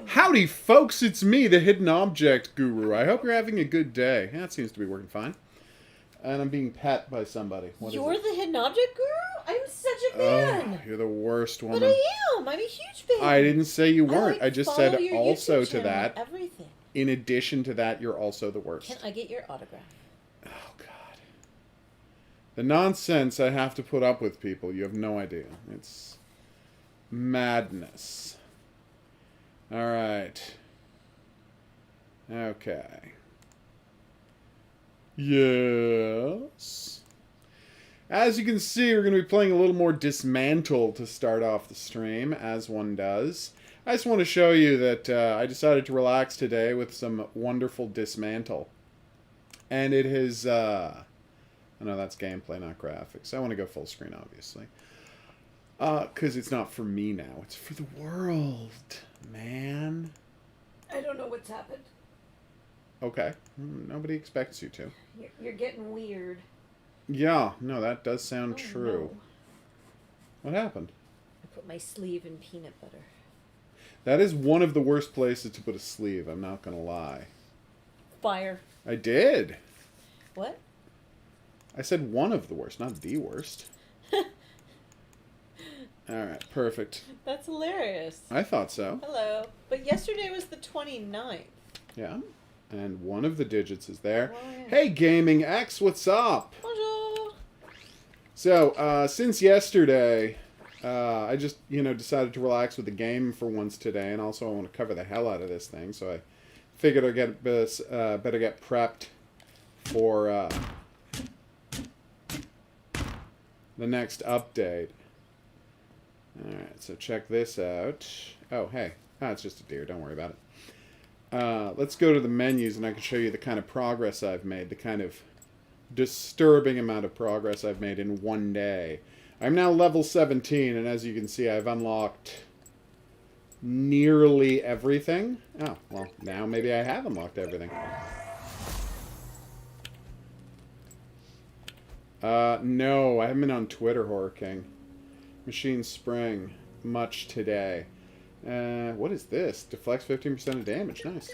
Howdy, folks. It's me, the Hidden Object Guru. I hope you're having a good day. That seems to be working fine. And I'm being pet by somebody. You're the Hidden Object Guru? I'm such a fan. Oh, you're the worst woman. But I am. I'm a huge fan. I didn't say you weren't. I just said also YouTube to that. Everything. In addition to that, you're also the worst. Can I get your autograph? Oh, God. The nonsense I have to put up with, people. You have no idea. It's madness. All right. Okay. Yes. As you can see, we're going to be playing a little more Dismantle to start off the stream, as one does. I just want to show you that I decided to relax today with some wonderful Dismantle. And it has... I know that's gameplay, not graphics. I want to go full screen, obviously. Because it's not for me now. It's for the world, man. I don't know what's happened. Okay. Nobody expects you to. You're getting weird. Yeah, no, that does sound true. No. What happened? I put my sleeve in peanut butter. That is one of the worst places to put a sleeve, I'm not going to lie. Fire. I did. What? I said one of the worst, not the worst. Alright, perfect. That's hilarious. I thought so. Hello. But yesterday was the 29th. Yeah. And one of the digits is there. Oh, yeah. Hey, Gaming X, what's up? Bonjour. So, since yesterday, I just, decided to relax with the game for once today, and also I want to cover the hell out of this thing, so I figured I'd better get prepped for the next update. Alright, so check this out. Oh, hey. It's just a deer. Don't worry about it. Let's go to the menus, and I can show you the kind of progress I've made, the kind of disturbing amount of progress I've made in one day. I'm now level 17, and as you can see, I've unlocked nearly everything. Oh, well, now maybe I have unlocked everything. No, I haven't been on Twitter, Horror King. Machine Spring. Much today. What is this? Deflects 15% of damage. Nice.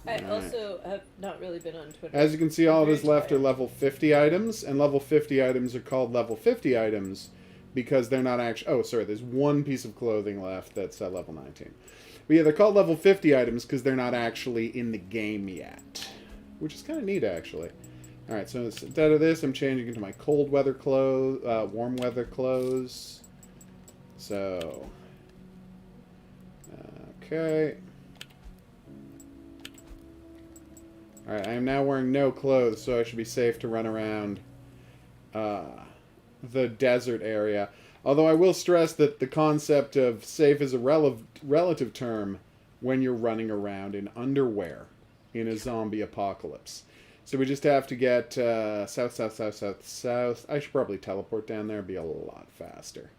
I also have not really been on Twitter. As you can see, all that is left are level 50 items, and level 50 items are called level 50 items because they're not actually... Oh, sorry, there's one piece of clothing left that's at level 19. But yeah, they're called level 50 items because they're not actually in the game yet, which is kind of neat, actually. Alright, so instead of this, I'm changing into my cold weather clothes, warm weather clothes. So, okay. Alright, I am now wearing no clothes, so I should be safe to run around the desert area. Although I will stress that the concept of safe is a relative term when you're running around in underwear in a zombie apocalypse. So we just have to get south, south, south, south, south. I should probably teleport down there. It'd be a lot faster.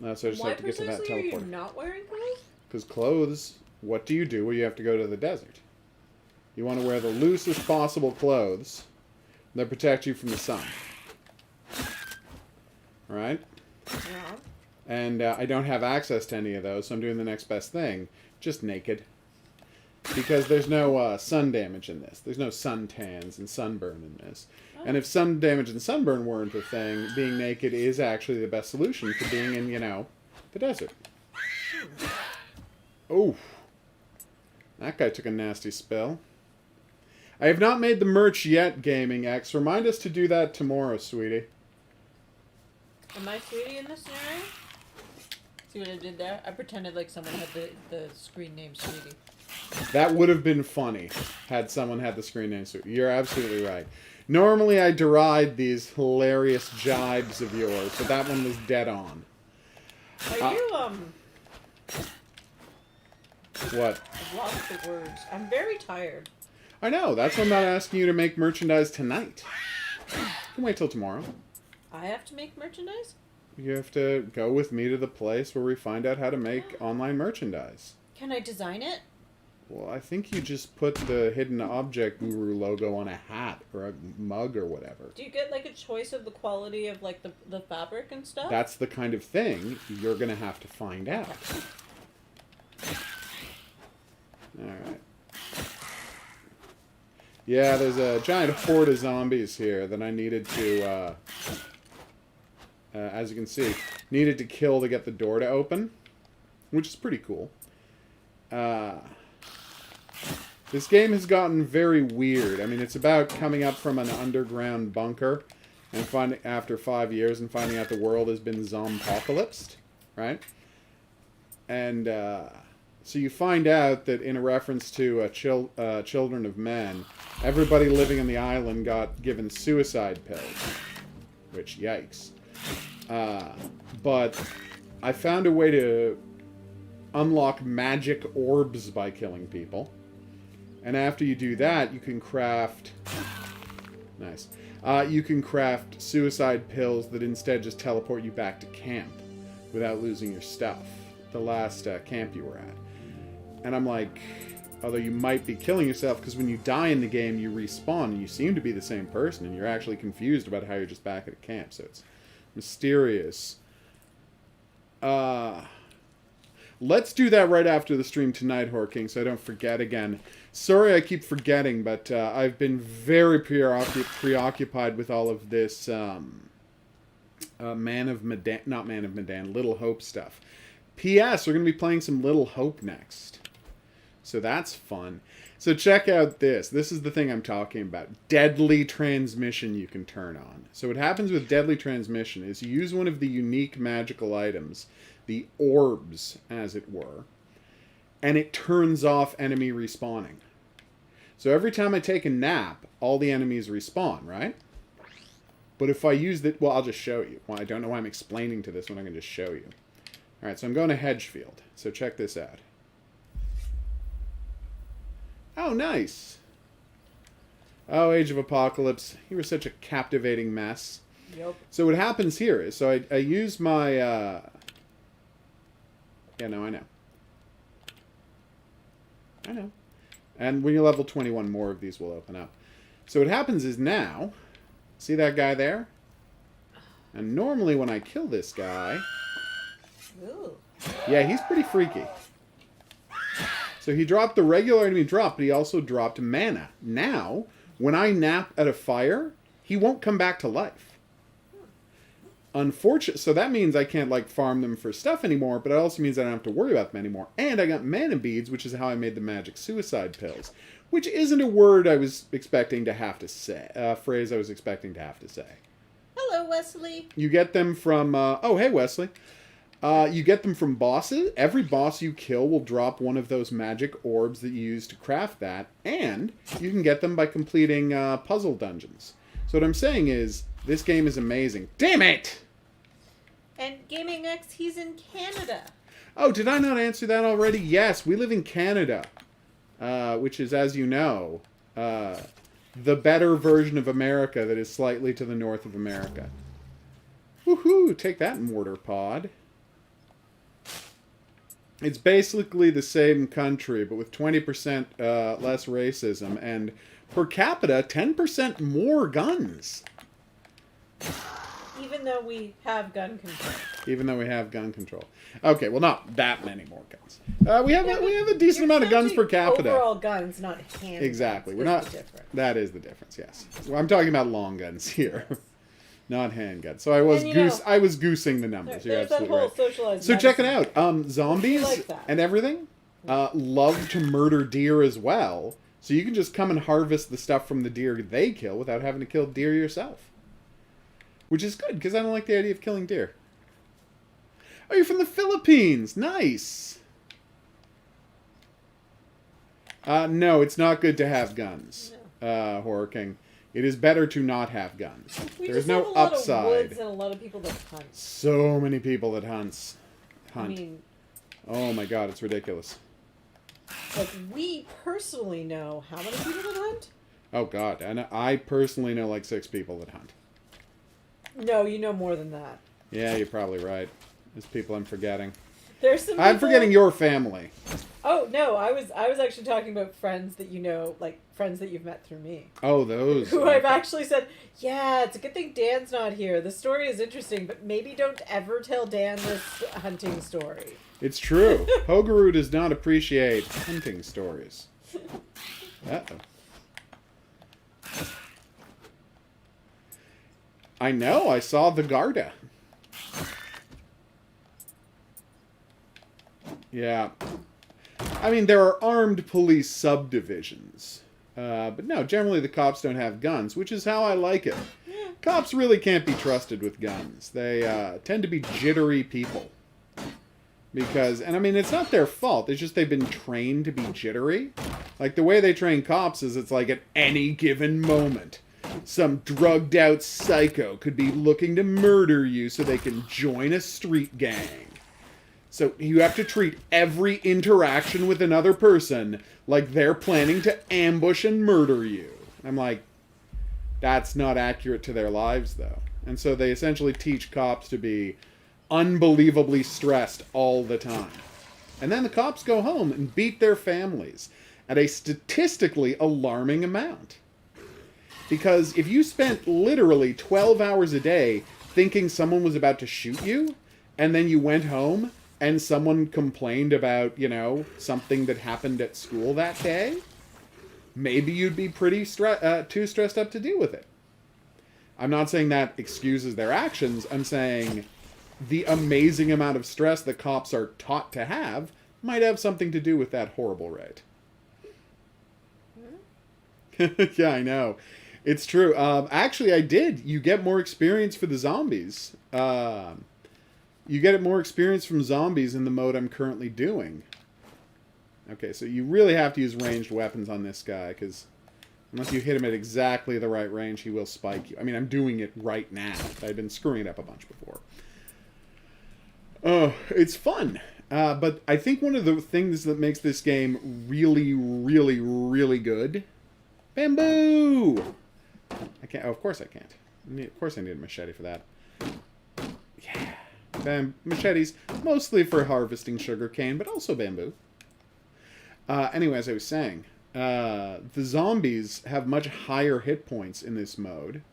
So I just have to get to that precisely teleport. are you not wearing clothes? Because clothes, what do you do when you have to go to the desert? You want to wear the loosest possible clothes that protect you from the sun. Alright? Yeah. And I don't have access to any of those, so I'm doing the next best thing. Just naked. Because there's no sun damage in this. There's no suntans and sunburn in this. Oh. And if sun damage and sunburn weren't a thing, being naked is actually the best solution for being in, the desert. Oh. That guy took a nasty spill. I have not made the merch yet, Gaming X. Remind us to do that tomorrow, sweetie. Am I sweetie in this scenario? See what I did there? I pretended like someone had the screen name Sweetie. That would have been funny had someone had the screen name Sweetie. You're absolutely right. Normally I deride these hilarious jibes of yours, but that one was dead on. Are you, What? I've lost the words. I'm very tired. I know. That's why I'm not asking you to make merchandise tonight. You can wait till tomorrow. I have to make merchandise? You have to go with me to the place where we find out how to make online merchandise. Can I design it? Well, I think you just put the hidden object guru logo on a hat or a mug or whatever. Do you get like a choice of the quality of like the fabric and stuff? That's the kind of thing you're going to have to find out. Alright. Yeah, there's a giant horde of zombies here that I needed to, as you can see, needed to kill to get the door to open, which is pretty cool. This game has gotten very weird. I mean, it's about coming up from an underground bunker and after 5 years and finding out the world has been zompocalypsed, right? And so you find out that in a reference to Children of Men, everybody living on the island got given suicide pills. Which, yikes. But I found a way to unlock magic orbs by killing people. And after you do that, you can craft... Nice. You can craft suicide pills that instead just teleport you back to camp without losing your stuff. The last camp you were at. And I'm like, although you might be killing yourself, because when you die in the game, you respawn, and you seem to be the same person, and you're actually confused about how you're just back at a camp, so it's mysterious. Let's do that right after the stream tonight, Horror King, so I don't forget again. Sorry I keep forgetting, but I've been very preoccupied with all of this Little Hope stuff. P.S. We're going to be playing some Little Hope next. So that's fun. So check out this. This is the thing I'm talking about. Deadly transmission you can turn on. So what happens with deadly transmission is you use one of the unique magical items, the orbs, as it were, and it turns off enemy respawning. So every time I take a nap, all the enemies respawn, right? But if I use the... Well, I'll just show you. Well, I don't know why I'm explaining to this when I can just show you. Alright, so I'm going to Hedgefield. So check this out. Oh, nice. Oh, Age of Apocalypse. You were such a captivating mess. Yep. So what happens here is, so I use my, Yeah, no, I know. I know. And when you're level 21, more of these will open up. So what happens is now, see that guy there? And normally when I kill this guy... Ooh. Yeah, he's pretty freaky. So he dropped the regular enemy drop, but he also dropped mana. Now, when I nap at a fire, he won't come back to life. Unfortunately, so that means I can't, like, farm them for stuff anymore, but it also means I don't have to worry about them anymore. And I got mana beads, which is how I made the magic suicide pills. Which isn't a word I was expecting to have to say. A phrase I was expecting to have to say. Hello, Wesley. You get them from, oh, hey, Wesley. You get them from bosses. Every boss you kill will drop one of those magic orbs that you use to craft that, and you can get them by completing puzzle dungeons. So what I'm saying is, this game is amazing. Damn it! And Gaming X, he's in Canada. Oh, did I not answer that already? Yes, we live in Canada, which is, as you know, the better version of America that is slightly to the north of America. Woohoo! Take that, mortar pod. It's basically the same country, but with 20% less racism, and per capita, 10% more guns. Even though we have gun control. Even though we have gun control. Okay, well, not that many more guns. We have a decent amount of guns per capita. Overall guns, not handguns. Exactly. We're not. That is the difference. Yes. Well, I'm talking about long guns here, not handguns. So I was goosing the numbers. You're absolutely right. Socialized so medicine. check it out. Zombies like and everything love to murder deer as well. So you can just come and harvest the stuff from the deer they kill without having to kill deer yourself. Which is good, because I don't like the idea of killing deer. Oh, you're from the Philippines. Nice. No, it's not good to have guns, Horror King. It is better to not have guns. There's no upside. Of woods and a lot of people that hunt. So many people that hunt. I mean, oh my god, it's ridiculous. Like, we personally know how many people that hunt? Oh god, and I personally know like 6 people that hunt. No, you know more than that. Yeah, you're probably right. There's people I'm forgetting. There's some I'm forgetting your family. Oh, no, I was actually talking about friends that you know, like friends that you've met through me. Oh, those. Who I've actually said, yeah, it's a good thing Dan's not here. The story is interesting, but maybe don't ever tell Dan this hunting story. It's true. HOGuru does not appreciate hunting stories. Uh-oh. I know, I saw the Garda. Yeah. I mean, there are armed police subdivisions. But no, generally the cops don't have guns, which is how I like it. Cops really can't be trusted with guns. They tend to be jittery people. Because, and I mean, it's not their fault. It's just they've been trained to be jittery. Like, the way they train cops is it's like at any given moment, some drugged out psycho could be looking to murder you so they can join a street gang. So you have to treat every interaction with another person like they're planning to ambush and murder you. I'm like, that's not accurate to their lives, though. And so they essentially teach cops to be unbelievably stressed all the time. And then the cops go home and beat their families at a statistically alarming amount. Because if you spent literally 12 hours a day thinking someone was about to shoot you, and then you went home and someone complained about, you know, something that happened at school that day, maybe you'd be pretty too stressed up to deal with it. I'm not saying that excuses their actions. I'm saying the amazing amount of stress that cops are taught to have might have something to do with that horrible rate. Yeah, I know. It's true. Actually, I did. You get more experience for the zombies. You get more experience from zombies in the mode I'm currently doing. Okay, so you really have to use ranged weapons on this guy, because unless you hit him at exactly the right range, he will spike you. I mean, I'm doing it right now. I've been screwing it up a bunch before. Oh, it's fun. But I think one of the things that makes this game really, really, really good... Bamboo! I can't... Oh, of course I can't. Of course I need a machete for that. Yeah. Machetes, mostly for harvesting sugarcane, but also bamboo. Anyway, as I was saying, the zombies have much higher hit points in this mode,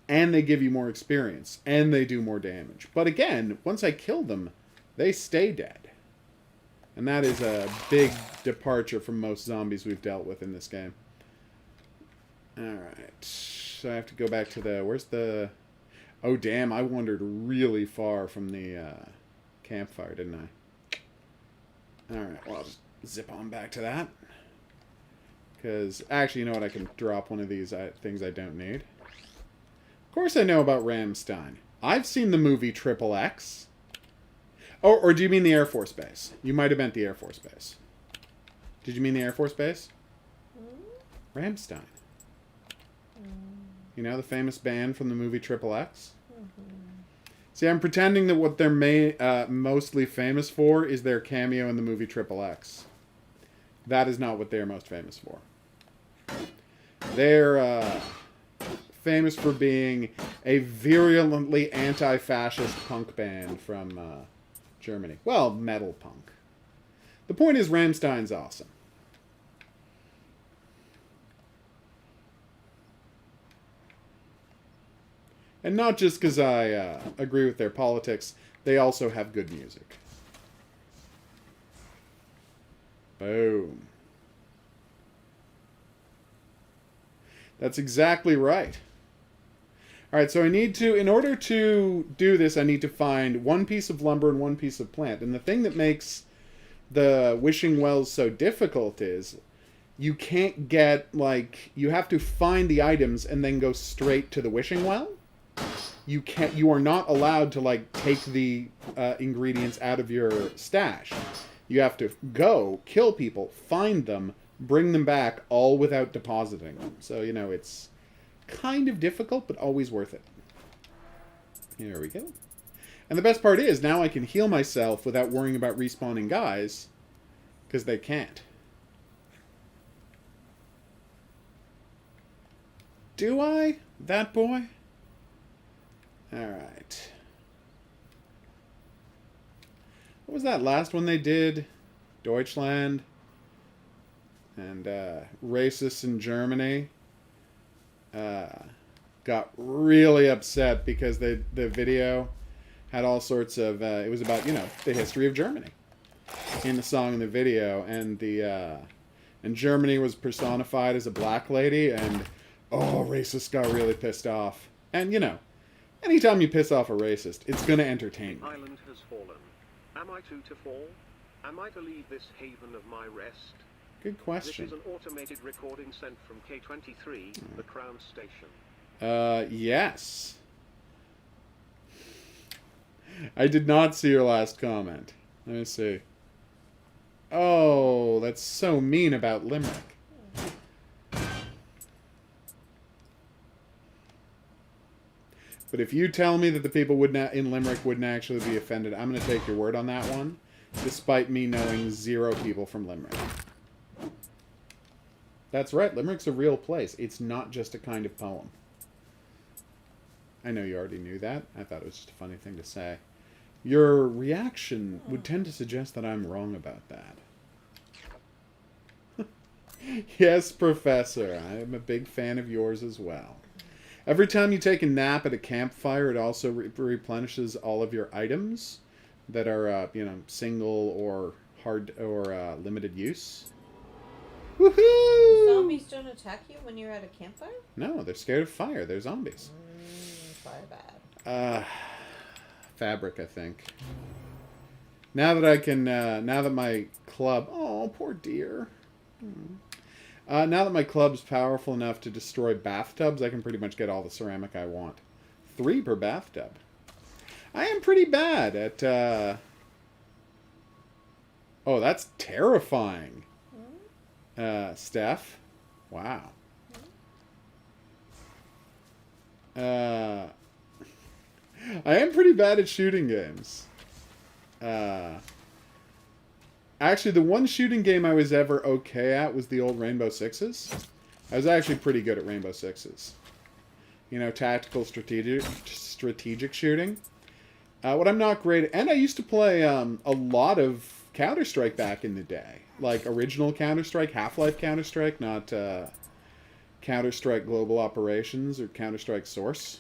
and they give you more experience, and they do more damage. But again, once I kill them, they stay dead. And that is a big departure from most zombies we've dealt with in this game. Alright, so I have to go back to the... Where's the... Oh, damn, I wandered really far from the campfire, didn't I? Alright, well, I'll just zip on back to that. Because, actually, you know what? I can drop one of these things I don't need. Of course I know about Rammstein. I've seen the movie Triple X. Or do you mean the Air Force Base? You might have meant the Air Force Base. Did you mean the Air Force Base? Rammstein. You know, the famous band from the movie Triple X? See, I'm pretending that what they're mostly famous for is their cameo in the movie Triple X. That is not what they're most famous for. They're famous for being a virulently anti-fascist punk band from Germany. Well, metal punk. The point is, Rammstein's awesome. And not just because I agree with their politics, they also have good music. Boom. That's exactly right. Alright, so I need to, in order to do this, I need to find one piece of lumber and one piece of plant. And the thing that makes the wishing wells so difficult is you can't get, like, you have to find the items and then go straight to the wishing well. You are not allowed to, like, take the ingredients out of your stash. You have to go, kill people, find them, bring them back, all without depositing them. So, you know, it's kind of difficult, but always worth it. Here we go. And the best part is, now I can heal myself without worrying about respawning guys, because they can't. Do I? That boy? Alright. What was that last one they did? Deutschland. And racists in Germany got really upset because the video had all sorts of... it was about, you know, the history of Germany in the song and the video. And and Germany was personified as a black lady. And, oh, racists got really pissed off. And, you know, anytime you piss off a racist, it's going to entertain me. Island has fallen. Am I to fall? Am I to leave this haven of my rest? Good question. This is an automated recording sent from K23, the Crown Station. Yes. I did not see your last comment. Let me see. Oh, that's so mean about Limerick. But if you tell me that the people in Limerick wouldn't actually be offended, I'm going to take your word on that one, despite me knowing 0 people from Limerick. That's right, Limerick's a real place. It's not just a kind of poem. I know you already knew that. I thought it was just a funny thing to say. Your reaction would tend to suggest that I'm wrong about that. Yes, Professor, I am a big fan of yours as well. Every time you take a nap at a campfire, it also replenishes all of your items that are, you know, single or hard or limited use. Woohoo! Zombies don't attack you when you're at a campfire? No, they're scared of fire. They're zombies. Fire bad. Fabric, I think. Now that I can, now that my club... Oh, poor dear. Now that my club's powerful enough to destroy bathtubs, I can pretty much get all the ceramic I want. 3 per bathtub. I am pretty bad at, Oh, that's terrifying. Steph. Wow. I am pretty bad at shooting games. Actually, the one shooting game I was ever okay at was the old Rainbow Sixes. I was actually pretty good at Rainbow Sixes. You know, tactical strategic shooting. What I'm not great at... And I used to play a lot of Counter-Strike back in the day. Like, original Counter-Strike, Half-Life Counter-Strike, not Counter-Strike Global Operations or Counter-Strike Source.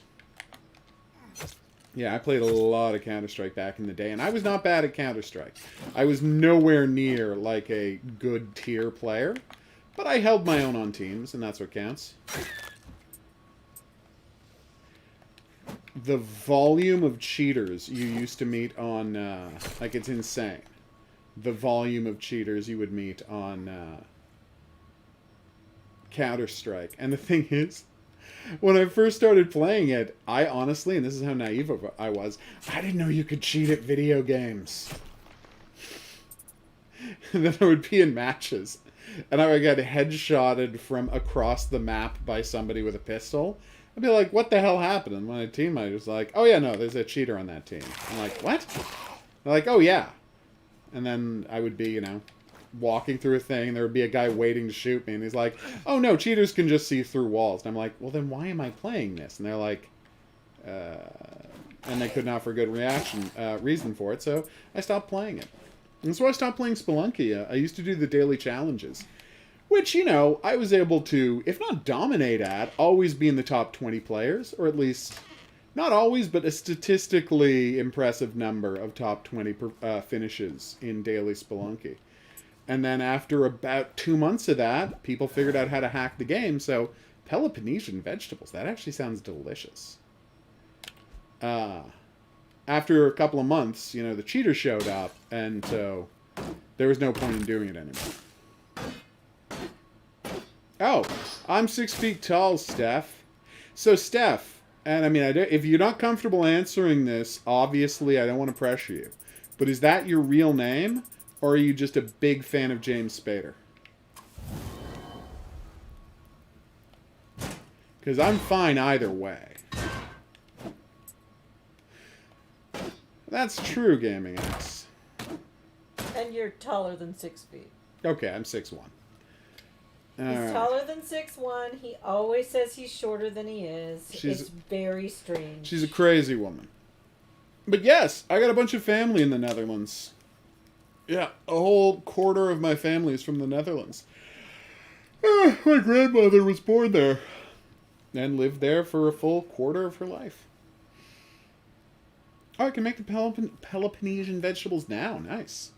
Yeah, I played a lot of Counter-Strike back in the day, and I was not bad at Counter-Strike. I was nowhere near, like, a good tier player, but I held my own on teams, and that's what counts. The volume of cheaters you used to meet on, like, it's insane. The volume of cheaters you would meet on Counter-Strike. And the thing is, When I first started playing it, I honestly, and this is how naive I was, I didn't know you could cheat at video games. And then I would be in matches, and I would get headshotted from across the map by somebody with a pistol. I'd be like, what the hell happened? And my teammate was like, oh yeah, no, there's a cheater on that team. I'm like, what? They're like, oh yeah. And then I would be, walking through a thing, and there would be a guy waiting to shoot me, and he's like, oh no, cheaters can just see through walls. And I'm like, well then why am I playing this? And they're like, and they couldn't offer a good reason for it, so I stopped playing it. And so I stopped playing Spelunky. I used to do the daily challenges, which, I was able to, if not dominate at, always be in the top 20 players, or at least, not always, but a statistically impressive number of top 20 finishes in daily Spelunky. And then after about 2 months of that, people figured out how to hack the game, so Peloponnesian Vegetables, that actually sounds delicious. After a couple of months, the cheater showed up, and so there was no point in doing it anymore. Oh, I'm 6 feet tall, Steph. So, Steph, and if you're not comfortable answering this, obviously I don't want to pressure you, but is that your real name, or are you just a big fan of James Spader? Because I'm fine either way. That's true, Gaming X. And you're taller than 6 feet. Okay, I'm 6'1". He's taller than 6'1". He always says he's shorter than he is. It's very strange. She's a crazy woman. But yes, I got a bunch of family in the Netherlands. Yeah, a whole quarter of my family is from the Netherlands. My grandmother was born there and lived there for a full quarter of her life. Oh, I can make the Peloponnesian vegetables now. Nice.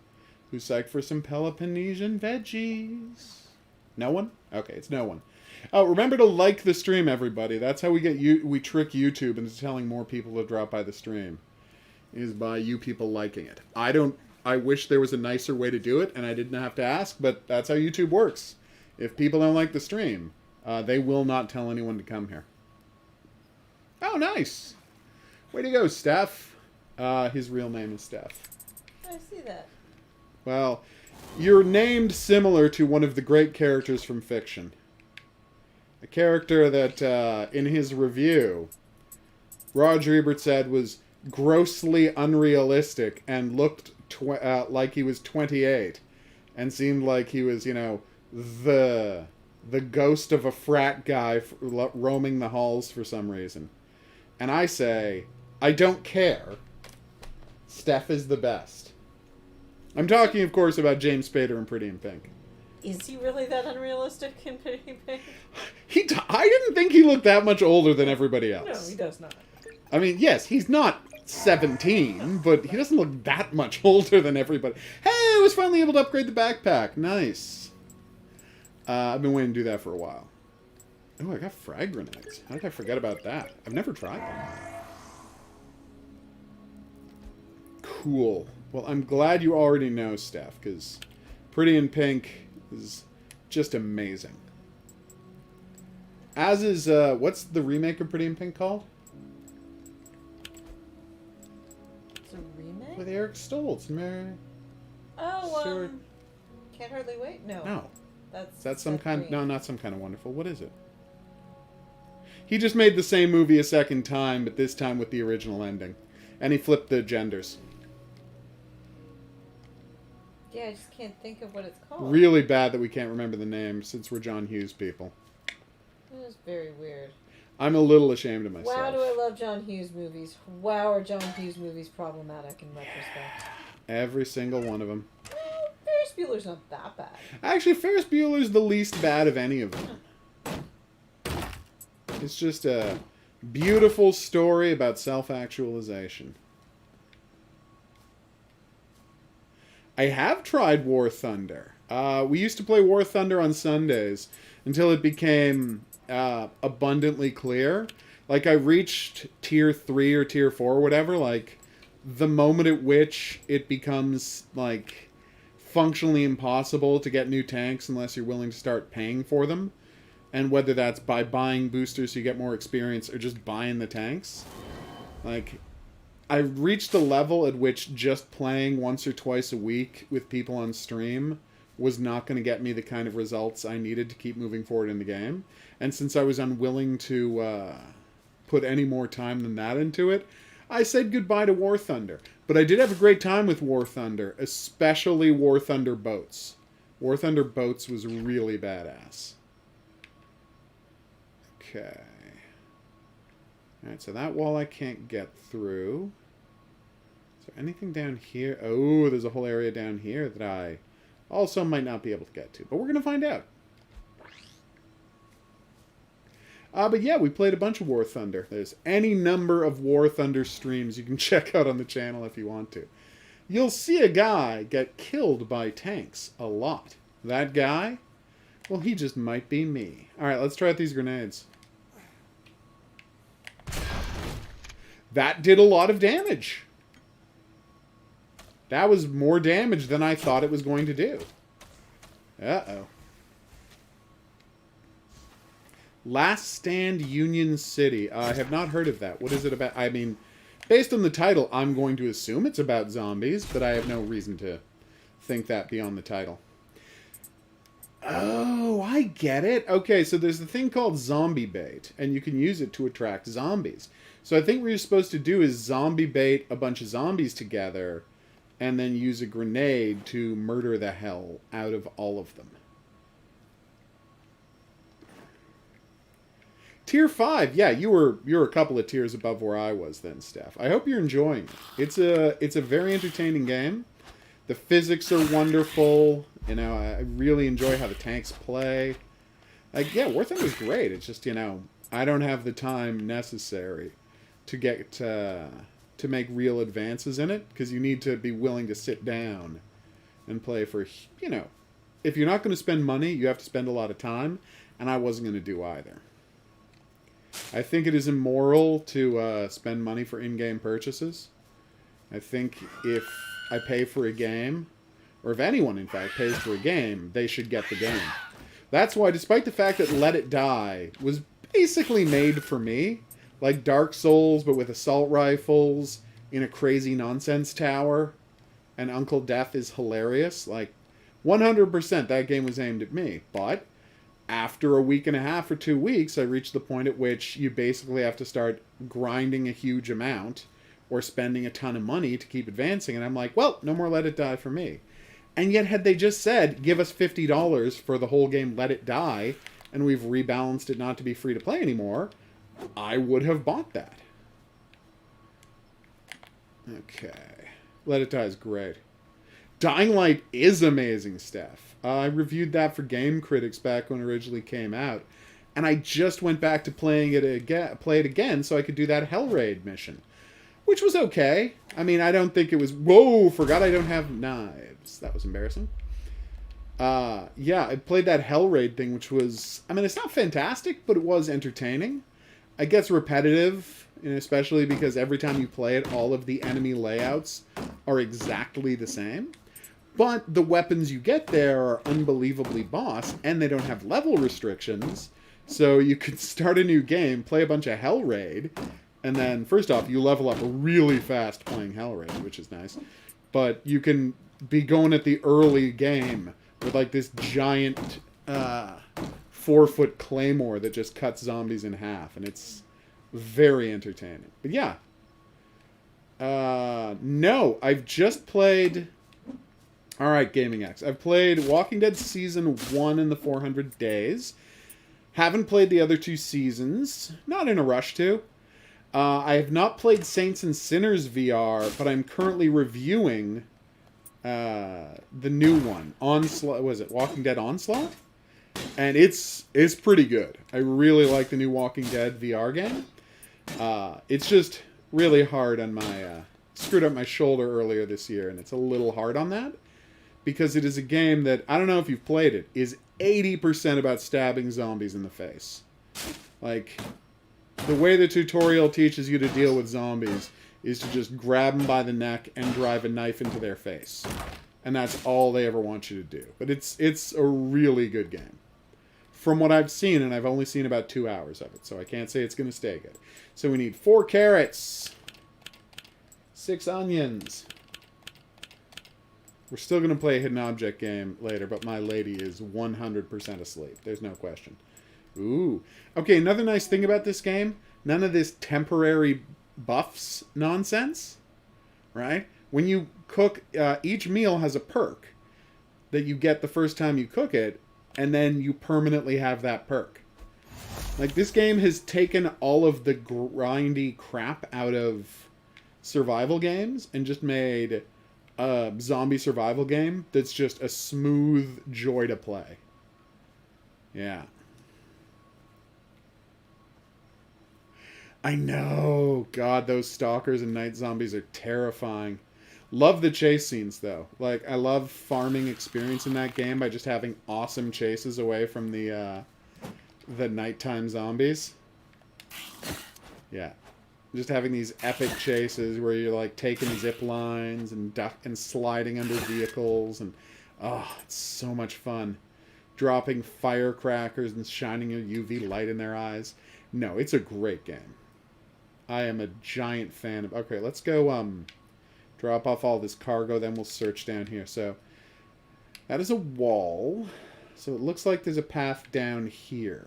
Who's psyched for some Peloponnesian veggies? No one? Okay, it's no one. Oh, remember to like the stream, everybody. That's how we trick YouTube into telling more people to drop by the stream. Is by you people liking it. I wish there was a nicer way to do it, and I didn't have to ask, but that's how YouTube works. If people don't like the stream, they will not tell anyone to come here. Oh, nice. Way to go, Steph. His real name is Steph. I see that. Well, you're named similar to one of the great characters from fiction. A character that, in his review, Roger Ebert said was grossly unrealistic and looked like he was 28 and seemed like he was, the ghost of a frat guy roaming the halls for some reason. And I say, I don't care. Steph is the best. I'm talking, of course, about James Spader in Pretty in Pink. Is he really that unrealistic in Pretty in Pink? I didn't think he looked that much older than everybody else. No, he does not. I mean, yes, he's not 17, but he doesn't look that much older than everybody. Hey, I was finally able to upgrade the backpack. Nice. I've been waiting to do that for a while. Oh, I got frag grenades. How did I forget about that? I've never tried them. Cool. Well, I'm glad you already know, Steph, because Pretty in Pink is just amazing. As is, what's the remake of Pretty in Pink called? It's a remake? With Eric Stoltz. Can't Hardly Wait? No. No. That's some kind... Green. No, not Some Kind of Wonderful. What is it? He just made the same movie a second time, but this time with the original ending. And he flipped the genders. Yeah, I just can't think of what it's called. Really bad that we can't remember the name, since we're John Hughes people. That is very weird. I'm a little ashamed of myself. Wow, do I love John Hughes movies. Wow, are John Hughes movies problematic in retrospect. Every single one of them. Well, Ferris Bueller's not that bad. Actually, Ferris Bueller's the least bad of any of them. It's just a beautiful story about self-actualization. I have tried War Thunder. We used to play War Thunder on Sundays until it became abundantly clear. Like, I reached Tier 3 or Tier 4 or whatever, like, the moment at which it becomes, like, functionally impossible to get new tanks unless you're willing to start paying for them. And whether that's by buying boosters so you get more experience or just buying the tanks. Like, I reached a level at which just playing once or twice a week with people on stream was not going to get me the kind of results I needed to keep moving forward in the game. And since I was unwilling to put any more time than that into it, I said goodbye to War Thunder. But I did have a great time with War Thunder, especially War Thunder Boats. War Thunder Boats was really badass. Okay. Alright, so that wall I can't get through. Is there anything down here? Oh, there's a whole area down here that I also might not be able to get to. But we're going to find out. But yeah, we played a bunch of War Thunder. There's any number of War Thunder streams you can check out on the channel if you want to. You'll see a guy get killed by tanks a lot. That guy? Well, he just might be me. Alright, let's try out these grenades. That did a lot of damage. That was more damage than I thought it was going to do. Uh-oh. Last Stand Union City. I have not heard of that. What is it about? I mean, based on the title, I'm going to assume it's about zombies, but I have no reason to think that beyond the title. Oh, I get it. Okay, so there's a thing called zombie bait, and you can use it to attract zombies. So I think what you're supposed to do is zombie bait a bunch of zombies together, and then use a grenade to murder the hell out of all of them. Tier 5, yeah, you're a couple of tiers above where I was then, Steph. I hope you're enjoying it. It's a very entertaining game. The physics are wonderful. You know, I really enjoy how the tanks play. Like, yeah, War Thunder is great. It's just, you know, I don't have the time necessary to get to make real advances in it, because you need to be willing to sit down and play for, you know, if you're not going to spend money, you have to spend a lot of time, and I wasn't going to do either. I think it is immoral to spend money for in-game purchases. I think if I pay for a game, or if anyone, in fact, pays for a game, they should get the game. That's why, despite the fact that Let It Die was basically made for me, like Dark Souls, but with assault rifles in a crazy nonsense tower, and Uncle Death is hilarious, like, 100% that game was aimed at me. But after a week and a half or 2 weeks, I reached the point at which you basically have to start grinding a huge amount or spending a ton of money to keep advancing. And I'm like, well, no more Let It Die for me. And yet, had they just said, give us $50 for the whole game Let It Die, and we've rebalanced it not to be free to play anymore, I would have bought that. Okay. Let It Die is great. Dying Light is amazing, Steph. I reviewed that for Game Critics back when it originally came out, and I just went back to play it again so I could do that Hell Raid mission, which was okay. I mean, I don't think it was... Whoa, forgot I don't have knives. That was embarrassing. Yeah, I played that Hell Raid thing, which was... I mean, it's not fantastic, but it was entertaining. It gets repetitive, especially because every time you play it, all of the enemy layouts are exactly the same. But the weapons you get there are unbelievably boss, and they don't have level restrictions. So you could start a new game, play a bunch of Hell Raid, and then, first off, you level up really fast playing Hell Raid, which is nice. But you can be going at the early game with, like, this giant 4-foot claymore that just cuts zombies in half, and it's very entertaining. But yeah. No, I've just played... Alright, Gaming X. I've played Walking Dead Season 1 in the 400 days. Haven't played the other 2 seasons. Not in a rush to. I have not played Saints and Sinners VR, but I'm currently reviewing the new one. Onslaught, was it Walking Dead Onslaught? And it's pretty good. I really like the new Walking Dead VR game. It's just really hard on my... screwed up my shoulder earlier this year, and it's a little hard on that. Because it is a game that, I don't know if you've played it, is 80% about stabbing zombies in the face. Like, the way the tutorial teaches you to deal with zombies is to just grab them by the neck and drive a knife into their face. And that's all they ever want you to do. But it's a really good game. from what I've seen, and I've only seen about 2 hours of it, so I can't say it's going to stay good. So we need 4 carrots, 6 onions. We're still going to play a hidden object game later, but my lady is 100% asleep. There's no question. Ooh. Okay, another nice thing about this game, none of this temporary buffs nonsense, right? When you cook, each meal has a perk that you get the first time you cook it, and then you permanently have that perk. Like, this game has taken all of the grindy crap out of survival games and just made a zombie survival game that's just a smooth joy to play. Yeah. I know. God, those stalkers and night zombies are terrifying. Love the chase scenes, though. Like, I love farming experience in that game by just having awesome chases away from the nighttime zombies. Yeah. Just having these epic chases where you're, like, taking zip lines and and sliding under vehicles. And, oh, it's so much fun. Dropping firecrackers and shining a UV light in their eyes. No, it's a great game. I am a giant fan of... Okay, let's go, drop off all this cargo, then we'll search down here. So, that is a wall. So it looks like there's a path down here.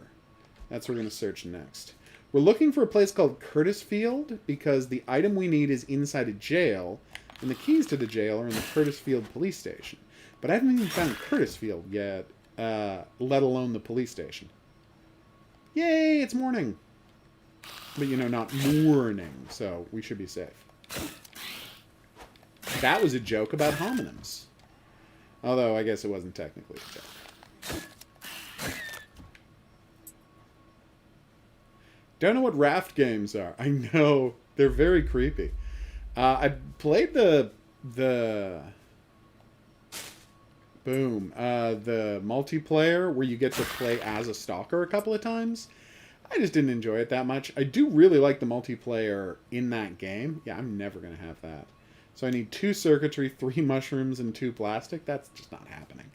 That's where we're going to search next. We're looking for a place called Curtis Field, because the item we need is inside a jail, and the keys to the jail are in the Curtis Field police station. But I haven't even found Curtis Field yet, let alone the police station. Yay, it's morning! But, you know, not morning, so we should be safe. That was a joke about homonyms. Although, I guess it wasn't technically a joke. Don't know what raft games are. I know. They're very creepy. I played the multiplayer where you get to play as a stalker a couple of times. I just didn't enjoy it that much. I do really like the multiplayer in that game. Yeah, I'm never going to have that. So I need 2 circuitry, 3 mushrooms, and 2 plastic. That's just not happening.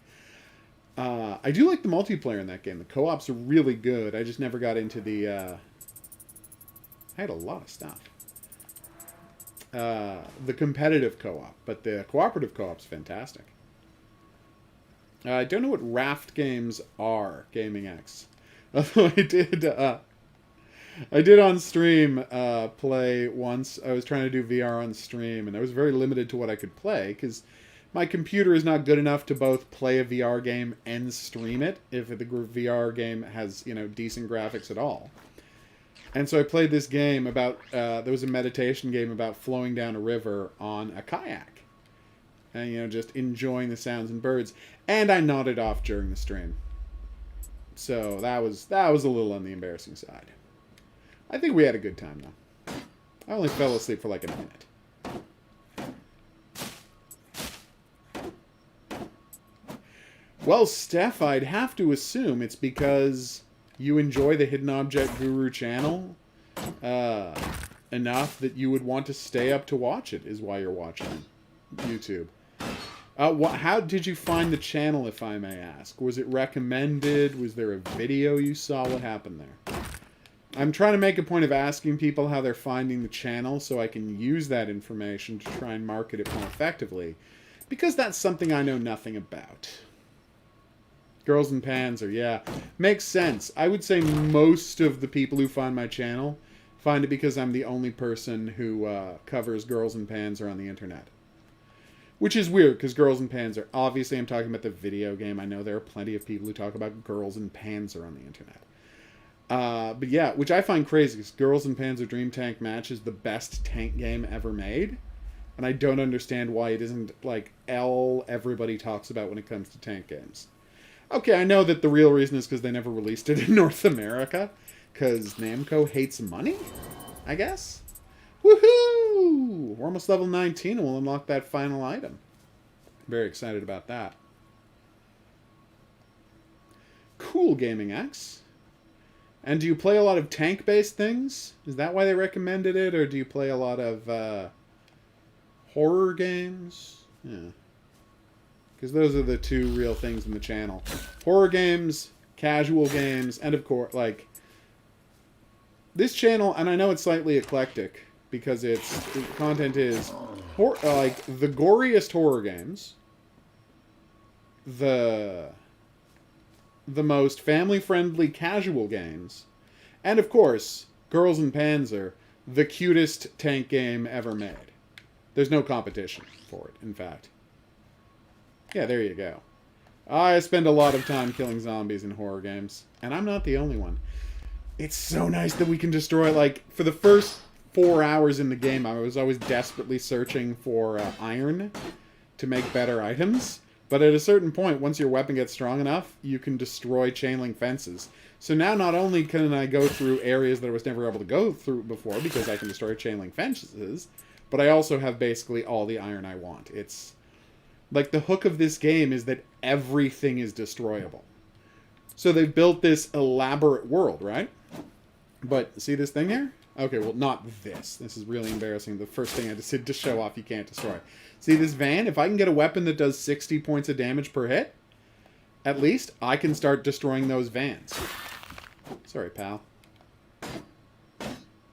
I do like the multiplayer in that game. The co-ops are really good. I just never got into the... I had a lot of stuff. The competitive co-op. But the cooperative co-op's fantastic. I don't know what raft games are, Gaming X. Although I did on stream play once. I was trying to do VR on stream, and I was very limited to what I could play, because my computer is not good enough to both play a VR game and stream it, if the VR game has, you know, decent graphics at all. And so I played this game about, there was a meditation game about flowing down a river on a kayak. And, you know, just enjoying the sounds and birds. And I nodded off during the stream. So that was a little on the embarrassing side. I think we had a good time, though. I only fell asleep for like a minute. Well, Steph, I'd have to assume it's because you enjoy the Hidden Object Guru channel enough that you would want to stay up to watch it, is why you're watching YouTube. How did you find the channel, if I may ask? Was it recommended? Was there a video you saw? What happened there? I'm trying to make a point of asking people how they're finding the channel so I can use that information to try and market it more effectively, because that's something I know nothing about. Girls and Panzer, yeah. Makes sense. I would say most of the people who find my channel find it because I'm the only person who covers Girls and Panzer on the internet. Which is weird, because Girls and Panzer... Obviously, I'm talking about the video game. I know there are plenty of people who talk about Girls and Panzer on the internet. But yeah, which I find crazy, because Girls and Panzer Dream Tank Match is the best tank game ever made. And I don't understand why it isn't, like, everybody talks about when it comes to tank games. Okay, I know that the real reason is because they never released it in North America. Because Namco hates money, I guess? Woohoo! We're almost level 19 and we'll unlock that final item. Very excited about that. Cool, Gaming X. And do you play a lot of tank-based things? Is that why they recommended it? Or do you play a lot of horror games? Yeah. Because those are the 2 real things in the channel. Horror games casual games, and of course, like, this channel, and I know it's slightly eclectic, because the content is, like, the goriest horror games, the most family-friendly casual games, and of course, Girls and Panzer, the cutest tank game ever made. There's no competition for it, in fact. Yeah, there you go. I spend a lot of time killing zombies in horror games, and I'm not the only one. It's so nice that we can destroy, like, for the first 4 hours in the game, I was always desperately searching for iron to make better items. But at a certain point, once your weapon gets strong enough, you can destroy chain link fences. So now not only can I go through areas that I was never able to go through before because I can destroy chain link fences, but I also have basically all the iron I want. It's like the hook of this game is that everything is destroyable. So they've built this elaborate world, right? But see this thing here? Okay, well, not this. This is really embarrassing. The first thing I just did to show off you can't destroy. See this van? If I can get a weapon that does 60 points of damage per hit, at least I can start destroying those vans. Sorry, pal.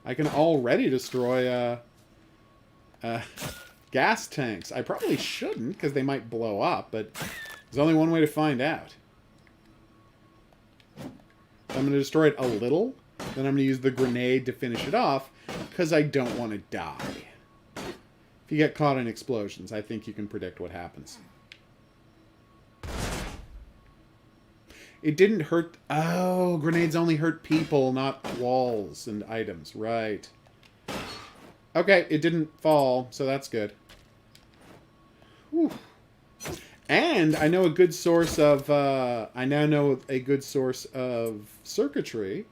I can already destroy gas tanks. I probably shouldn't, because they might blow up, but there's only one way to find out. I'm going to destroy it a little, then I'm going to use the grenade to finish it off, because I don't want to die. If you get caught in explosions, I think you can predict what happens. It didn't hurt... Oh, grenades only hurt people, not walls and items. Right. Okay, it didn't fall, so that's good. Whew. And I know a good source of... I now know a good source of circuitry,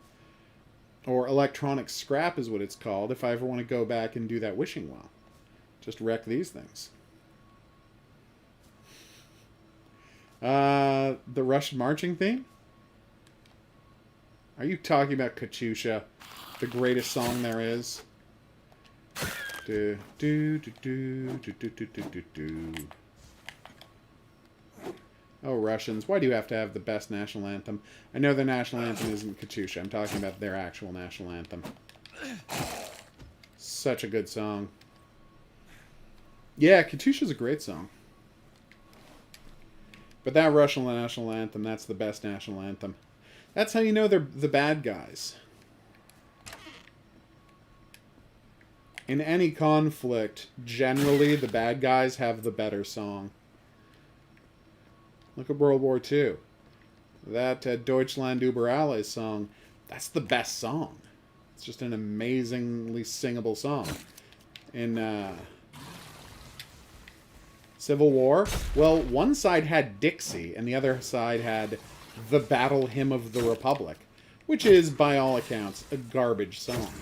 or electronic scrap is what it's called, if I ever want to go back and do that wishing well. Just wreck these things. The Russian marching theme? Are you talking about Katyusha? The greatest song there is? Do, do, do, do, do, do, do, do, do. Oh, Russians, why do you have to have the best national anthem? I know their national anthem isn't Katyusha. I'm talking about their actual national anthem. Such a good song. Yeah, Katyusha's a great song. But that Russian national anthem, that's the best national anthem. That's how you know they're the bad guys. In any conflict, generally the bad guys have the better song. Look at World War II. That Deutschland über alles song, that's the best song. It's just an amazingly singable song. In Civil War, well, one side had Dixie, and the other side had the Battle Hymn of the Republic, which is, by all accounts, a garbage song.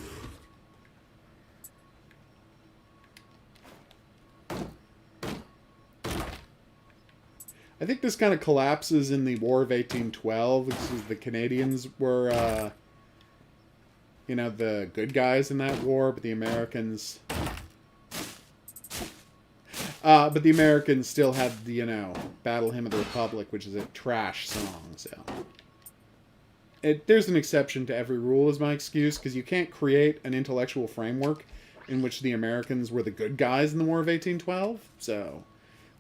I think this kind of collapses in the War of 1812, because the Canadians were, you know, the good guys in that war, but the Americans... but the Americans still had the, you know, Battle Hymn of the Republic, which is a trash song, so... There's an exception to every rule, is my excuse, because you can't create an intellectual framework in which the Americans were the good guys in the War of 1812, so...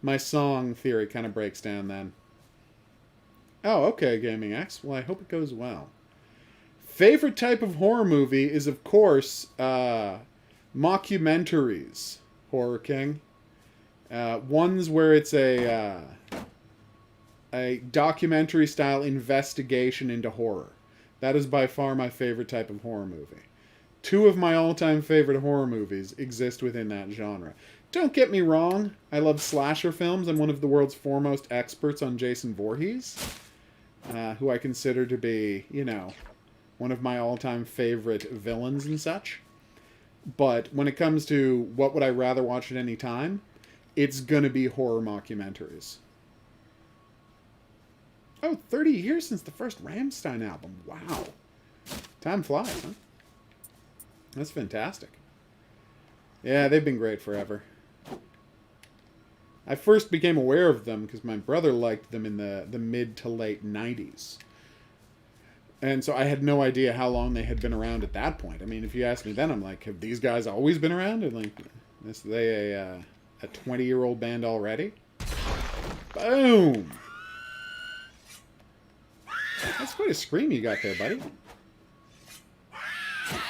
My song theory kind of breaks down then. Oh, okay, Gaming X. Well, I hope it goes well. Favorite type of horror movie is, of course, mockumentaries, Horror King. Ones where it's a documentary-style investigation into horror. That is by far my favorite type of horror movie. 2 of my all-time favorite horror movies exist within that genre. Don't get me wrong, I love slasher films. I'm one of the world's foremost experts on Jason Voorhees, who I consider to be, you know, one of my all-time favorite villains and such. But when it comes to what would I rather watch at any time, it's gonna be horror mockumentaries. Oh, 30 years since the first Rammstein album. Wow. Time flies, huh? That's fantastic. Yeah, they've been great forever. I first became aware of them because my brother liked them in the mid to late 90s. And so I had no idea how long they had been around at that point. I mean, if you ask me then, I'm like, have these guys always been around? And like, is they a 20-year-old band already? Boom! That's quite a scream you got there, buddy.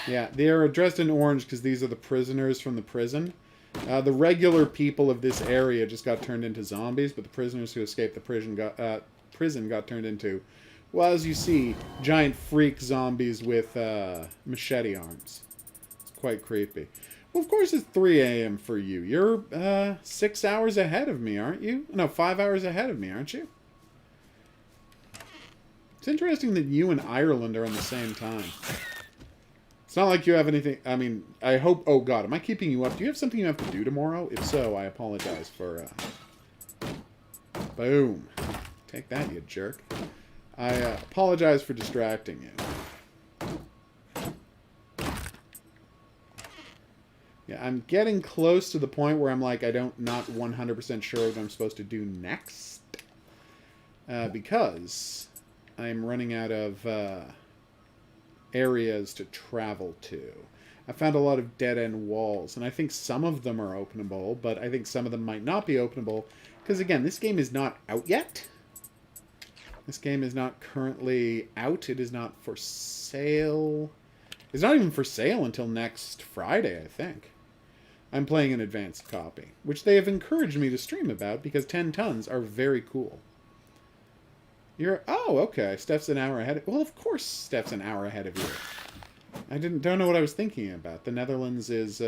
Yeah, they are dressed in orange because these are the prisoners from the prison. The regular people of this area just got turned into zombies, but the prisoners who escaped the prison got turned into, well, as you see, giant freak zombies with machete arms. It's quite creepy. Well, of course it's 3 a.m. for you. You're 6 hours ahead of me, aren't you? No, 5 hours ahead of me, aren't you? It's interesting that you and Ireland are on the same time. It's not like you have anything... I mean, I hope... Oh, God, am I keeping you up? Do you have something you have to do tomorrow? If so, I apologize for... Boom. Take that, you jerk. I apologize for distracting you. Yeah, I'm getting close to the point where I'm like, not 100% sure what I'm supposed to do next. Because I'm running out of... areas to travel to. I found a lot of dead-end walls, and I think some of them are openable, but I think some of them might not be openable, because again, this game is not out yet. This game is not currently out. It is not for sale. It's not even for sale until next Friday, I think. I'm playing an advanced copy, which they have encouraged me to stream about, because 10 tons are very cool. Oh, okay. Steph's an hour ahead. Well, of course Steph's an hour ahead of you. I don't know what I was thinking about. The Netherlands is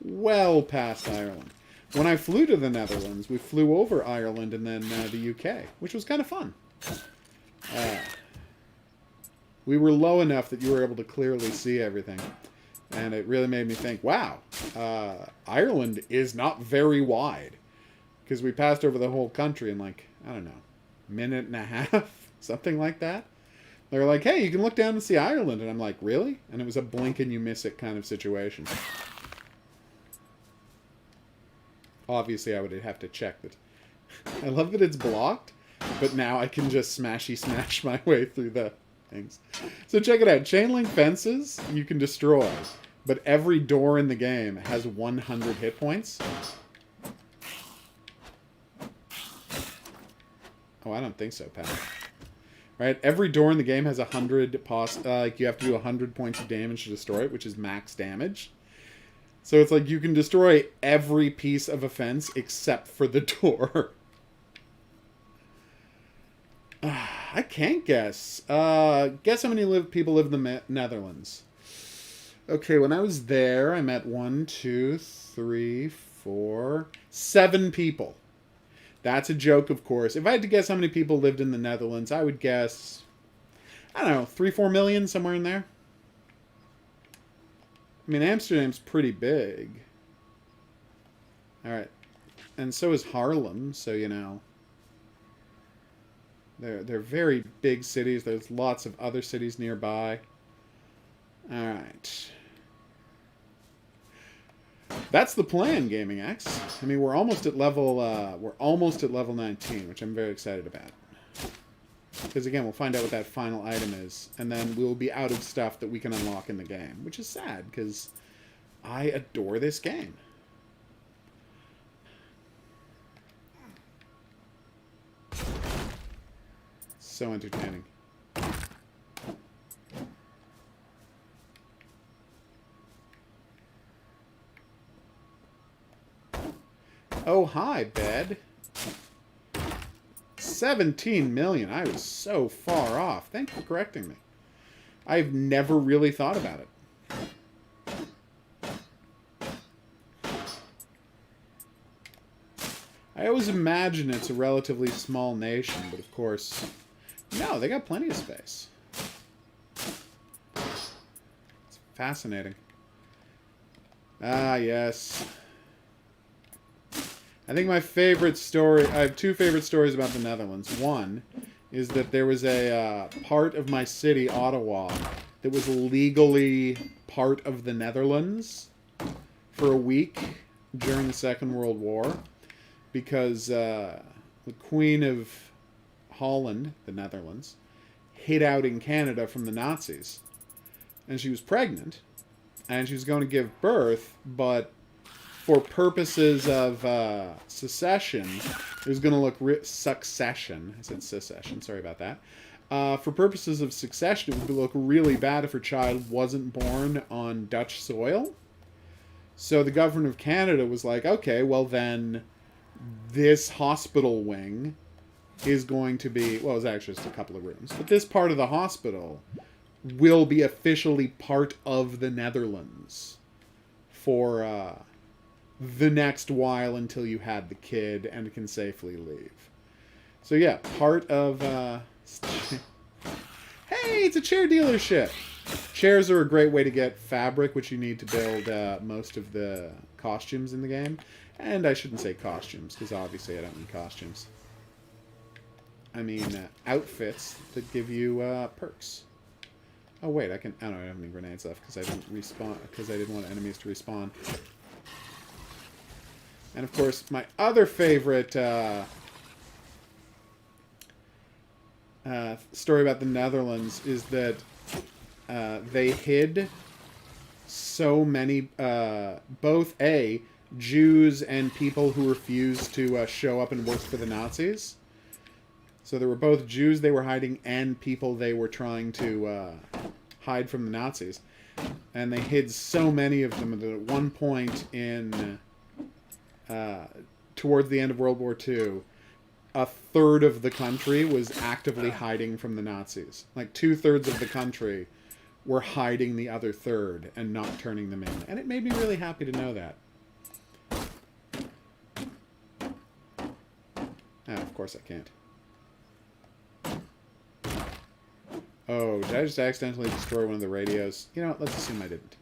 well past Ireland. When I flew to the Netherlands, we flew over Ireland and then the UK, which was kind of fun. We were low enough that you were able to clearly see everything. And it really made me think, wow, Ireland is not very wide. Because we passed over the whole country in like, I don't know, minute and a half, something like that. They're like, hey, you can look down and see Ireland. And I'm like, really? And it was a blink and you miss it kind of situation. Obviously, I would have to check that. I love that it's blocked, but now I can just smashy smash my way through the things. So check it out. Chain link fences you can destroy, but every door in the game has 100 hit points. Oh, I don't think so, Pat. Right? Every door in the game has 100 like you have to do 100 points of damage to destroy it, which is max damage. So it's like you can destroy every piece of a fence except for the door. I can't guess. Guess how many people live in the Netherlands. Okay, when I was there, I met 1, 2, 3, 4, 7 people. That's a joke, of course. If I had to guess how many people lived in the Netherlands, I would guess, I don't know, 3, 4 million, somewhere in there. I mean, Amsterdam's pretty big. Alright. And so is Haarlem, so, you know. They're very big cities. There's lots of other cities nearby. Alright. That's the plan, Gaming X. I mean, we're almost at level 19, which I'm very excited about. Because again, we'll find out what that final item is, and then we'll be out of stuff that we can unlock in the game, which is sad because I adore this game. So entertaining. Oh, hi, bed. 17 million. I was so far off. Thanks for correcting me. I've never really thought about it. I always imagine it's a relatively small nation, but of course, no, they got plenty of space. It's fascinating. Ah, yes. I think my favorite story... I have 2 favorite stories about the Netherlands. One is that there was a part of my city, Ottawa, that was legally part of the Netherlands for a week during the Second World War because the Queen of Holland, the Netherlands, hid out in Canada from the Nazis. And she was pregnant, and she was going to give birth, but for purposes of secession, it was going to look... succession. I said secession. Sorry about that. For purposes of succession, it would look really bad if her child wasn't born on Dutch soil. So the government of Canada was like, okay, well then this hospital wing is going to be... Well, it was actually just a couple of rooms. But this part of the hospital will be officially part of the Netherlands for the next while until you had the kid and can safely leave. So yeah, part of... Hey, it's a chair dealership! Chairs are a great way to get fabric, which you need to build most of the costumes in the game. And I shouldn't say costumes, because obviously I don't mean costumes. I mean outfits that give you perks. Oh wait, I don't have any grenades left because I didn't respawn, because I didn't want enemies to respawn. And of course, my other favorite story about the Netherlands is that they hid so many, both Jews and people who refused to show up and work for the Nazis. So there were both Jews they were hiding and people they were trying to hide from the Nazis. And they hid so many of them that at one point in... towards the end of World War II, a third of the country was actively hiding from the Nazis. Like 2/3 of the country were hiding the other third and not turning them in. And it made me really happy to know that. Of course I can't. Oh, did I just accidentally destroy one of the radios? You know what, let's assume I didn't.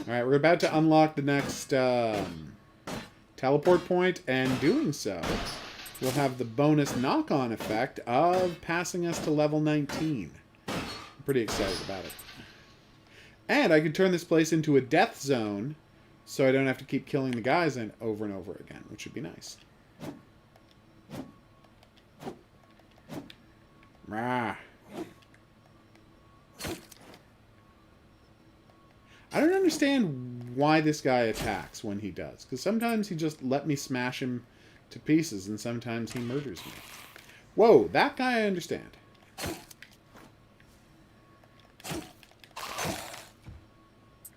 Alright, we're about to unlock the next teleport point, and doing so, we'll have the bonus knock-on effect of passing us to level 19. I'm pretty excited about it. And I can turn this place into a death zone, so I don't have to keep killing the guys over and over again, which would be nice. Rah. I don't understand why this guy attacks when he does. Because sometimes he just let me smash him to pieces, and sometimes he murders me. Whoa, that guy I understand.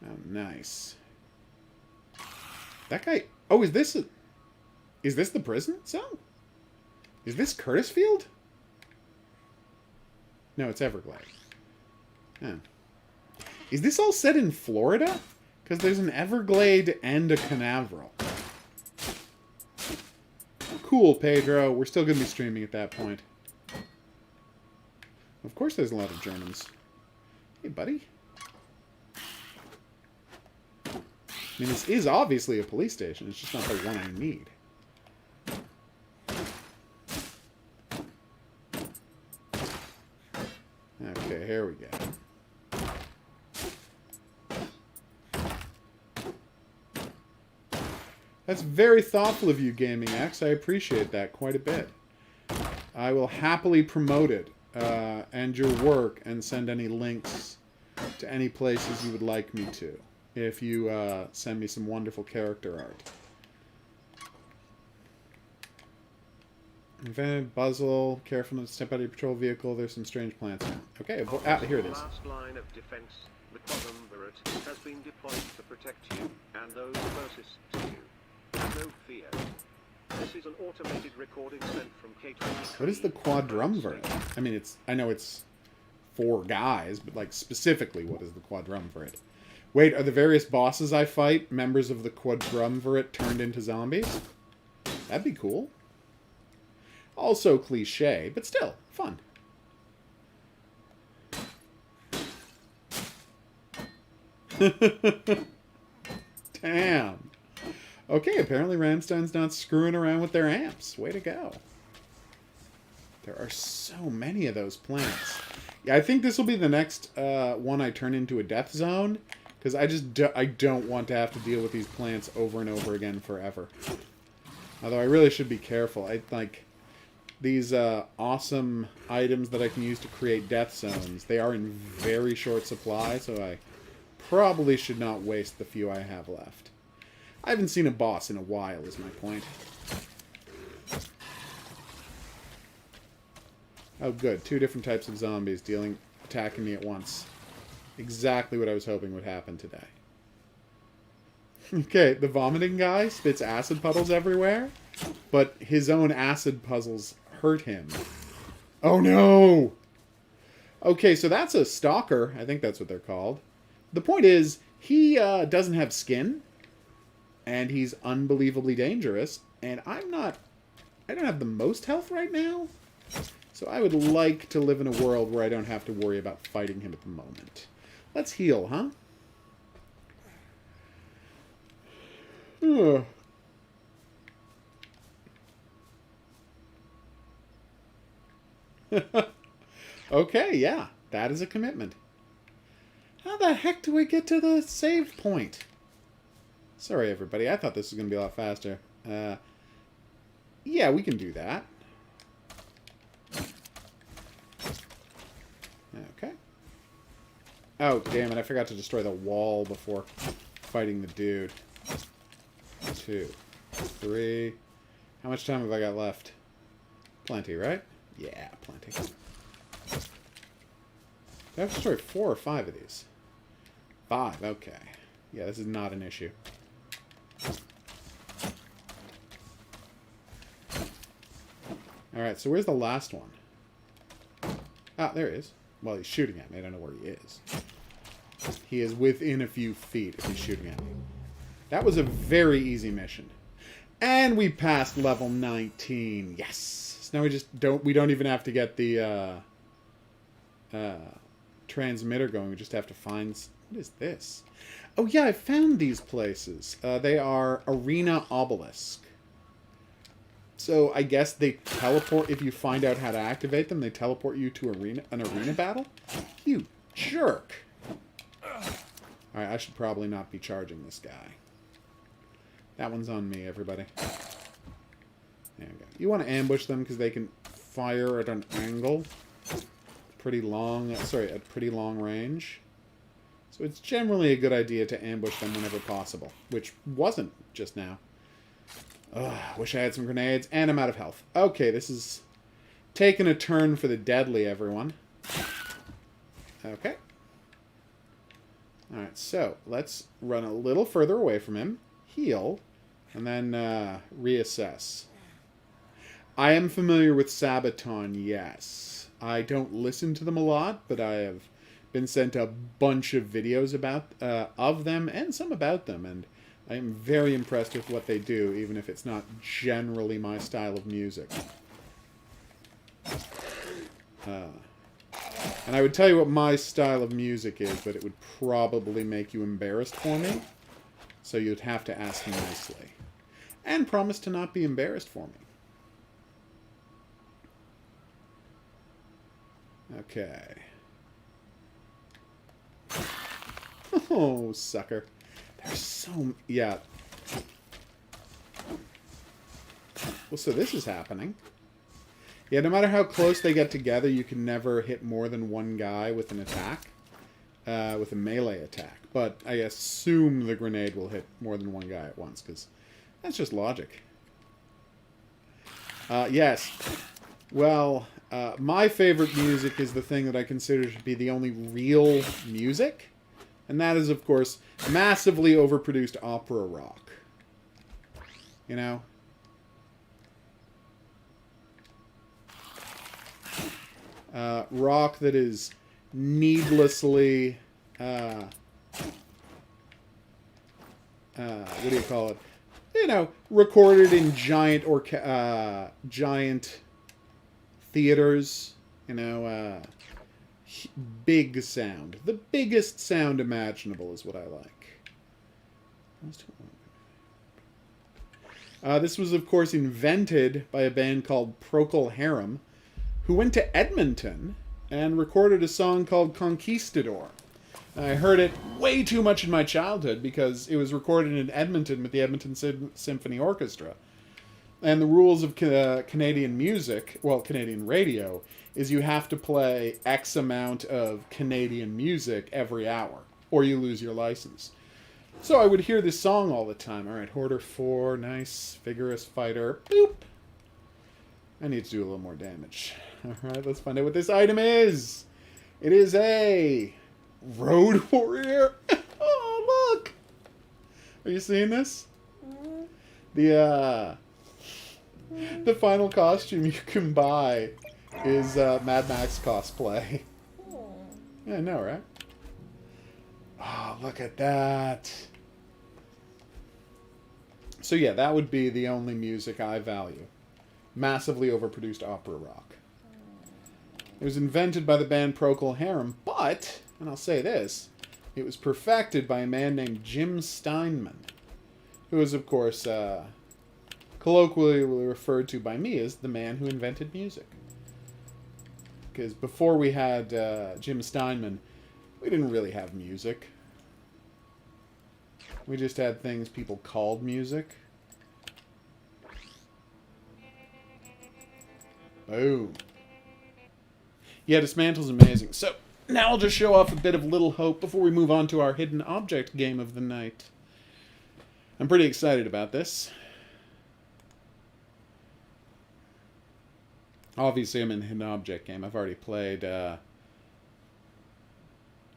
Oh, nice. That guy... Oh, is this the prison zone? Is this Curtisfield? No, it's Everglade. Oh. Is this all set in Florida? Because there's an Everglade and a Canaveral. Cool, Pedro. We're still going to be streaming at that point. Of course there's a lot of Germans. Hey, buddy. I mean, this is obviously a police station. It's just not the one I need. Okay, here we go. That's very thoughtful of you, Gaming X. I appreciate that quite a bit. I will happily promote it and your work and send any links to any places you would like me to if you send me some wonderful character art. Invented, Buzzle, careful not to step out of your patrol vehicle. There's some strange plants now. Okay, here it is. Last line of defense, the quadrumvirate has been deployed to protect you and those closest to you. No fear. This is an automated recording sent from K23. What is the quadrumvirate? I mean, I know it's 4 guys, but like specifically, what is the quadrumvirate? Wait, are the various bosses I fight members of the quadrumvirate turned into zombies? That'd be cool. Also cliche, but still fun. Damn. Okay, apparently Ramstein's not screwing around with their amps. Way to go. There are so many of those plants. Yeah, I think this will be the next one I turn into a death zone. Because I don't want to have to deal with these plants over and over again forever. Although I really should be careful. these awesome items that I can use to create death zones. They are in very short supply, so I probably should not waste the few I have left. I haven't seen a boss in a while, is my point. Oh, good. 2 different types of zombies attacking me at once. Exactly what I was hoping would happen today. Okay, the vomiting guy spits acid puddles everywhere, but his own acid puzzles hurt him. Oh no! Okay, so that's a stalker. I think that's what they're called. The point is, he doesn't have skin, and he's unbelievably dangerous, and I don't have the most health right now, so I would like to live in a world where I don't have to worry about fighting him at the moment. Let's heal, huh? Ugh. Okay, yeah, that is a commitment. How the heck do I get to the save point? Sorry, everybody. I thought this was going to be a lot faster. Yeah, we can do that. Okay. Oh, damn it. I forgot to destroy the wall before fighting the dude. 2, 3. How much time have I got left? Plenty, right? Yeah, plenty. Do I have to destroy 4 or 5 of these? 5, okay. Yeah, this is not an issue. Alright, so where's the last one? Ah, there he is. Well, he's shooting at me. I don't know where he is. He is within a few feet if he's shooting at me. That was a very easy mission. And we passed level 19. Yes! So now we don't even have to get the transmitter going. We just have to find... What is this? Oh yeah, I found these places. They are Arena Obelisk. So I guess they teleport, if you find out how to activate them, they teleport you to an arena battle? You jerk! Alright, I should probably not be charging this guy. That one's on me, everybody. There we go. You want to ambush them because they can fire at an angle. Pretty long, at pretty long range. So it's generally a good idea to ambush them whenever possible. Which wasn't just now. Ugh, wish I had some grenades, and I'm out of health. Okay, this is taking a turn for the deadly, everyone. Okay. Alright, so let's run a little further away from him, heal, and then reassess. I am familiar with Sabaton, yes. I don't listen to them a lot, but I have been sent a bunch of videos about of them, and some about them, and I am very impressed with what they do, even if it's not generally my style of music. And I would tell you what my style of music is, but it would probably make you embarrassed for me. So you'd have to ask nicely. And promise to not be embarrassed for me. Okay. Oh, sucker. There's so... Yeah. Well, so this is happening. Yeah, no matter how close they get together, you can never hit more than one guy with an attack. With a melee attack. But I assume the grenade will hit more than one guy at once, because that's just logic. Yes. Well, my favorite music is the thing that I consider to be the only real music. And that is, of course, massively overproduced opera rock. You know? Rock that is needlessly... what do you call it? You know, recorded in giant giant theaters. You know, big sound. The biggest sound imaginable is what I like. This was, of course, invented by a band called Procol Harum, who went to Edmonton and recorded a song called Conquistador. I heard it way too much in my childhood because it was recorded in Edmonton with the Edmonton Symphony Orchestra. And the rules of Canadian music, well, Canadian radio, is you have to play X amount of Canadian music every hour, or you lose your license. So I would hear this song all the time. All right, Hoarder 4, nice, vigorous fighter. Boop. I need to do a little more damage. All right, let's find out what this item is. It is a Road Warrior. Oh, look. Are you seeing this? The final costume you can buy is Mad Max cosplay. Yeah, I know, right? Oh, look at that. So yeah, that would be the only music I value. Massively overproduced opera rock. It was invented by the band Procol Harum, but, and I'll say this, it was perfected by a man named Jim Steinman, who is, of course, colloquially referred to by me as the man who invented music. Because before we had Jim Steinman, we didn't really have music. We just had things people called music. Boom. Yeah, Dismantle's amazing. So, now I'll just show off a bit of Little Hope before we move on to our hidden object game of the night. I'm pretty excited about this. Obviously, I'm in the hidden object game. I've already played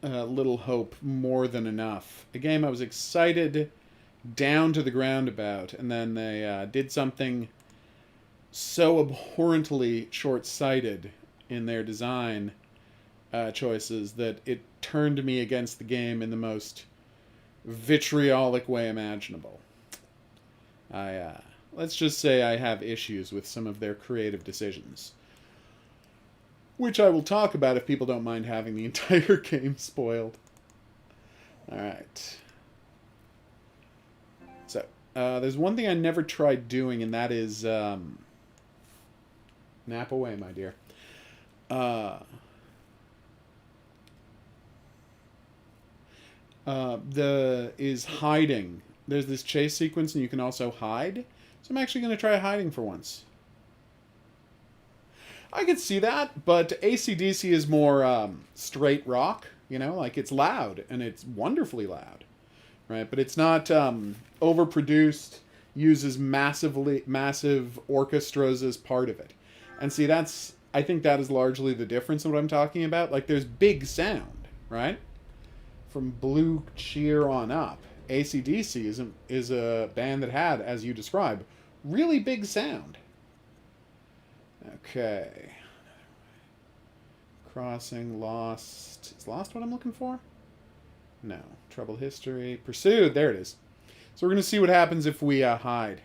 Little Hope more than enough. A game I was excited down to the ground about, and then they did something so abhorrently short-sighted in their design choices that it turned me against the game in the most vitriolic way imaginable. Let's just say I have issues with some of their creative decisions, which I will talk about if people don't mind having the entire game spoiled. Alright. So, there's one thing I never tried doing, and that is, nap away, my dear. Is hiding. There's this chase sequence, and you can also hide. So I'm actually going to try hiding for once. I could see that, but AC/DC is more straight rock, you know, like it's loud, and it's wonderfully loud, right? But it's not overproduced, uses massive orchestras as part of it. And see, I think that is largely the difference in what I'm talking about. Like, there's big sound, right? From Blue Cheer on up. AC/DC is a band that had, as you describe, really big sound. Okay. Crossing, Lost. Is Lost what I'm looking for? No. Troubled History. Pursued. There it is. So we're going to see what happens if we hide.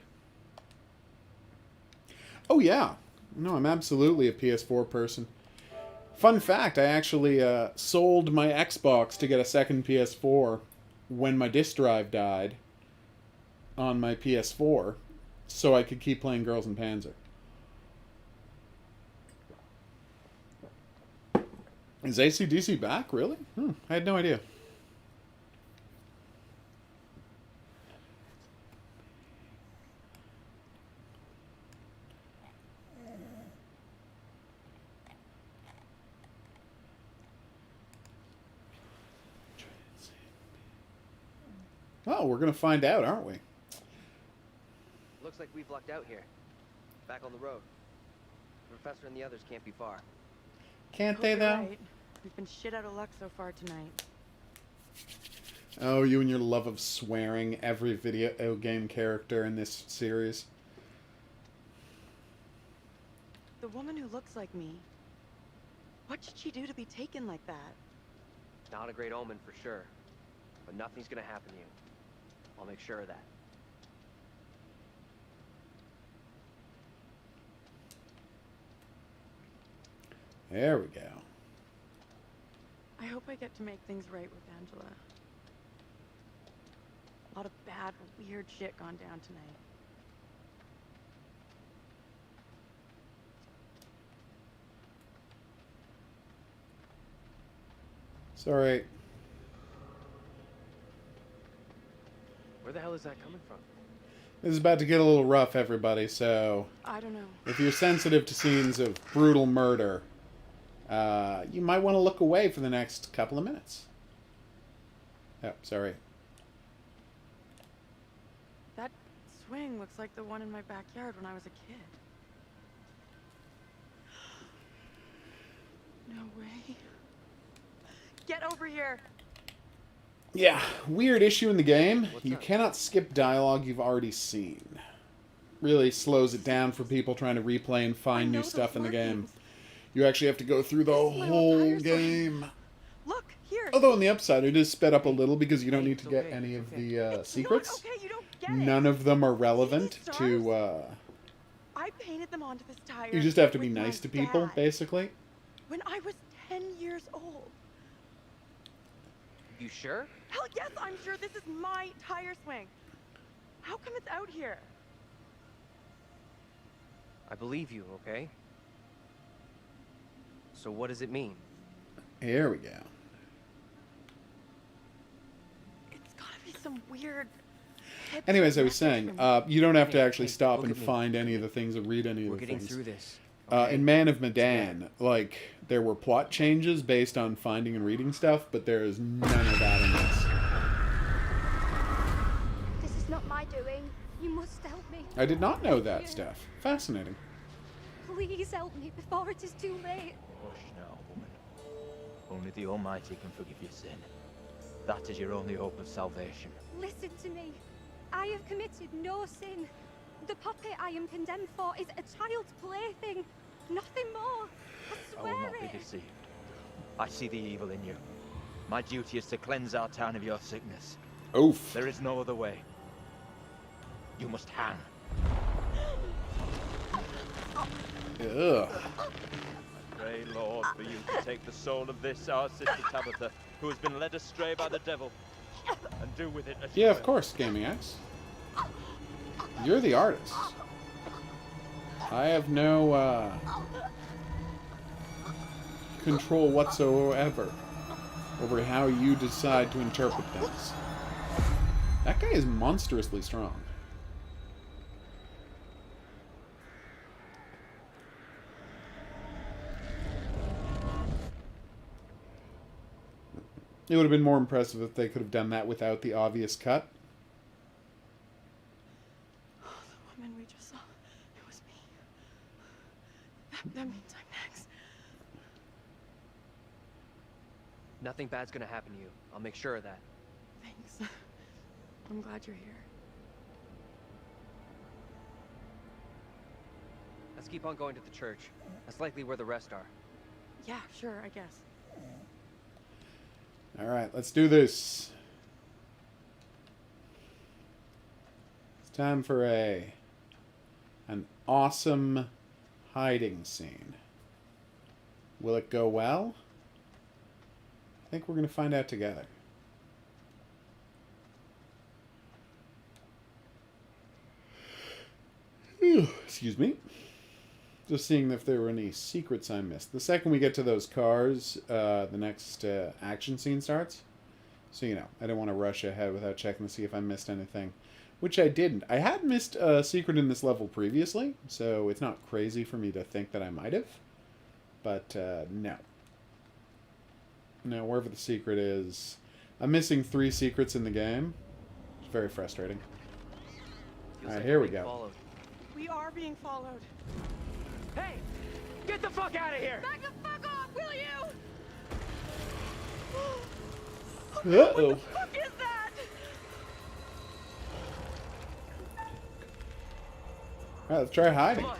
Oh, yeah. No, I'm absolutely a PS4 person. Fun fact, I actually sold my Xbox to get a second PS4 when my disk drive died on my PS4 so I could keep playing Girls and Panzer. Is AC/DC back? Really? I had no idea. Oh, we're going to find out, aren't we? Looks like we've lucked out here. Back on the road. The professor and the others can't be far. Can't Hope they, you're though? right. We've been shit out of luck so far tonight. Oh, you and your love of swearing every video game character in this series. The woman who looks like me. What did she do to be taken like that? Not a great omen for sure. But nothing's gonna happen to you. I'll make sure of that. There we go. I hope I get to make things right with Angela. A lot of bad, weird shit gone down tonight. Sorry. Where the hell is that coming from? This is about to get a little rough, everybody, so I don't know. if you're sensitive to scenes of brutal murder, you might want to look away for the next couple of minutes. Oh, sorry. That swing looks like the one in my backyard when I was a kid. No way. Get over here! Yeah, weird issue in the game. What's You up? cannot skip dialogue you've already seen. Really slows it down for people trying to replay and find new know those stuff in the game. markings. You actually have to go through the This is my old whole tire swing. game. Look, here! Although on the upside, it is sped up a little because you don't need to It's get okay, any it's of okay. the It's secrets. not okay, you don't get it! None of them are relevant these to... I painted them onto this tire. you just have to be with my nice to people, dad basically. when I was 10 years old. You sure? Hell yes, I'm sure this is my tire swing. How come it's out here? I believe you, okay? So what does it mean? Here we go. It's gotta be some weird... hip Anyways, I was message saying, from me. you don't have to Hey, actually hey, stop look and at me. find any of the things or read any of We're the getting things. through this. In Man of Medan, like, there were plot changes based on finding and reading stuff, but there is none of that in this. This is not my doing. You must help me. I did not know that stuff. Fascinating. Please help me before it is too late. Hush now, woman. Only the Almighty can forgive your sin. That is your only hope of salvation. Listen to me. I have committed no sin. The puppet I am condemned for is a child's plaything. Nothing more. I I swear will not be it. deceived. I see the evil in you. My duty is to cleanse our town of your sickness. Oof. There is no other way. You must hang. Ugh. Pray, Lord, for you to take the soul of this, our sister Tabitha, who has been led astray by the devil, and do with it as you Yeah, of will. course, Gaming X. You're the artist. I have no, control whatsoever over how you decide to interpret things. That guy is monstrously strong. It would have been more impressive if they could have done that without the obvious cut. The woman we just saw, it was me. That means I'm next. Nothing bad's gonna happen to you. I'll make sure of that. Thanks. I'm glad you're here. Let's keep on going to the church. That's likely where the rest are. Yeah, sure, I guess. Alright, let's do this. It's time for an awesome hiding scene. Will it go well? I think we're going to find out together. Excuse me. Just seeing if there were any secrets I missed. The second we get to those cars, the next action scene starts. So, you know, I don't want to rush ahead without checking to see if I missed anything. Which I didn't. I had missed a secret in this level previously, so it's not crazy for me to think that I might have. But, no. No, wherever the secret is... I'm missing 3 secrets in the game. It's very frustrating. Feels Alright, like here we're we being go. followed. We are being followed. Hey! Get the fuck out of here! Back the fuck off, will you? Uh-oh. What the fuck is that? Alright, let's try hiding. Come on.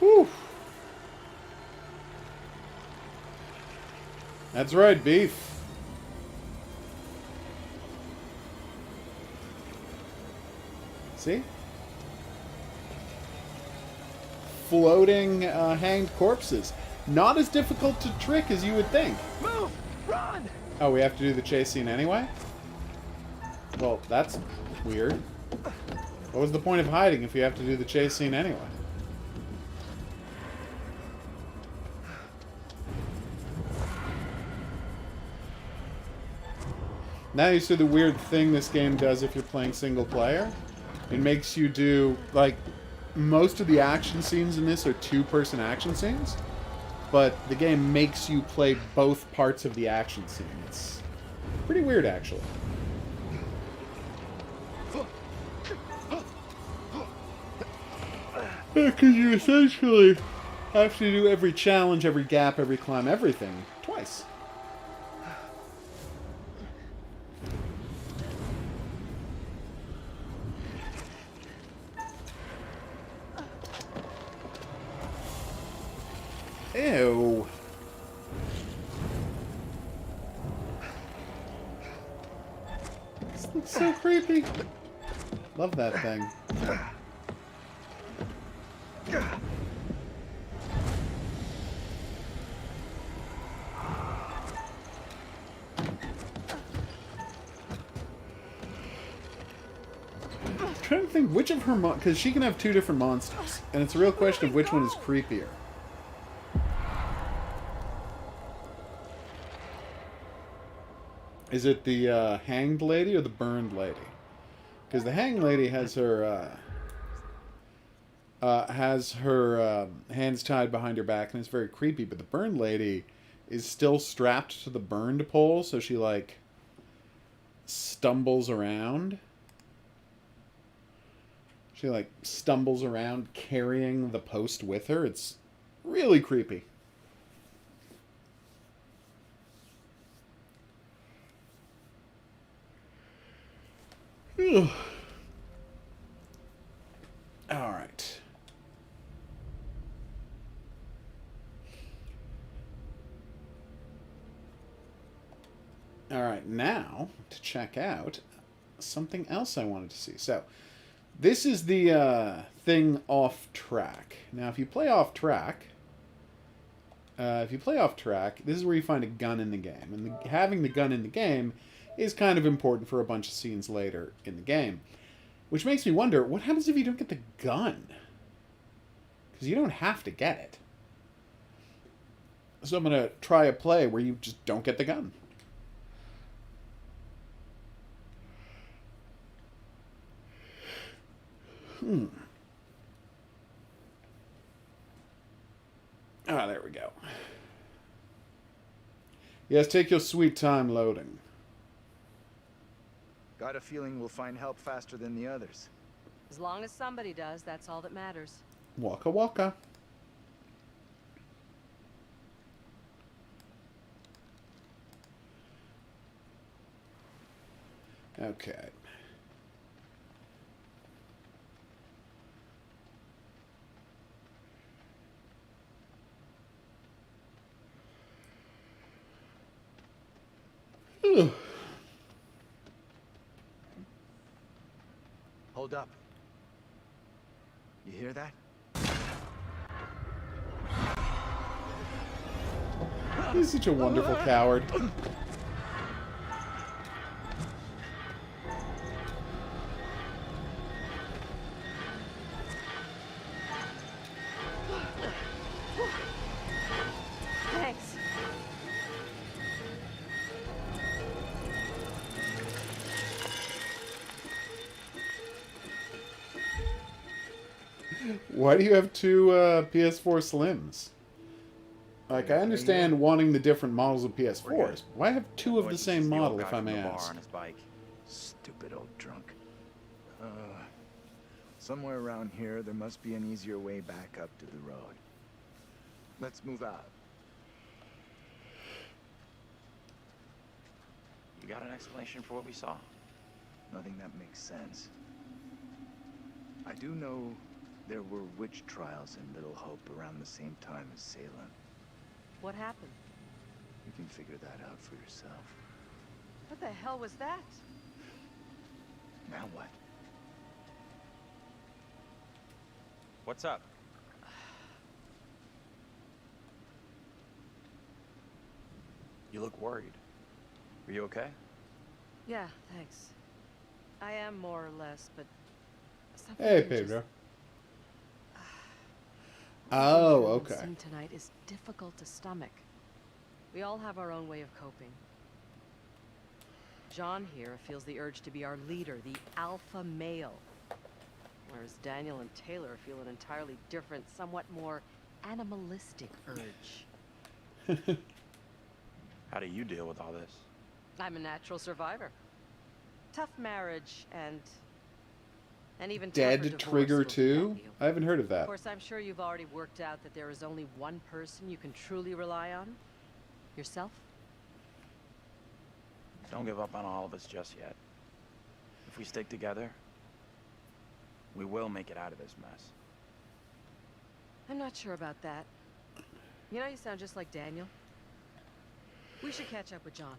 Whew. That's right, beef. See? Floating hanged corpses. Not as difficult to trick as you would think. Move! Run! Oh, we have to do the chase scene anyway? Well, that's weird. What was the point of hiding if you have to do the chase scene anyway? Now you see the weird thing this game does if you're playing single player. It makes you do, like, most of the action scenes in this are two-person action scenes, but the game makes you play both parts of the action scene. It's pretty weird, actually. Because you essentially have to do every challenge, every gap, every climb, everything twice. Ew. This looks so creepy. Love that thing. I'm trying to think which of her because she can have two different monsters, and it's a real question of which one is creepier. Is it the hanged lady or the burned lady? Because the hanged lady has her hands tied behind her back, and it's very creepy. But the burned lady is still strapped to the burned pole, so she like stumbles around. She like stumbles around carrying the post with her. It's really creepy. All right. All right, now to check out something else I wanted to see. So, this is the thing off track. Now, if you play off track, this is where you find a gun in the game, and having the gun in the game is kind of important for a bunch of scenes later in the game. Which makes me wonder, what happens if you don't get the gun? Because you don't have to get it. So I'm going to try a play where you just don't get the gun. Ah, there we go. Yes, take your sweet time loading. Got a feeling we'll find help faster than the others. As long as somebody does, that's all that matters. Waka waka. Okay. Hold up. You hear that? He's such a wonderful coward. Thanks. Why do you have two PS4 Slims? Like, I understand wanting the different models of PS4s. Why have two of the same model, if I may ask? On his bike. Stupid old drunk. Somewhere around here, there must be an easier way back up to the road. Let's move out. You got an explanation for what we saw? Nothing that makes sense. I do know there were witch trials in Little Hope around the same time as Salem. What happened? You can figure that out for yourself. What the hell was that? Now what? What's up? You look worried. Are you okay? Yeah, thanks. I am more or less, but something Hey, just- Pedro. What Oh, we've okay. seen tonight is difficult to stomach. We all have our own way of coping. John here feels the urge to be our leader, the alpha male. Whereas Daniel and Taylor feel an entirely different, somewhat more animalistic urge. How do you deal with all this? I'm a natural survivor. Tough marriage and even tougher Dead divorce Trigger will be 2? that deal. I haven't heard of Of that. course, I'm sure you've already worked out that there is only one person you can truly rely on. Yourself? Don't give up on all of us just yet. If we stick together, we will make it out of this mess. I'm not sure about that. You know, you sound just like Daniel. We should catch up with John.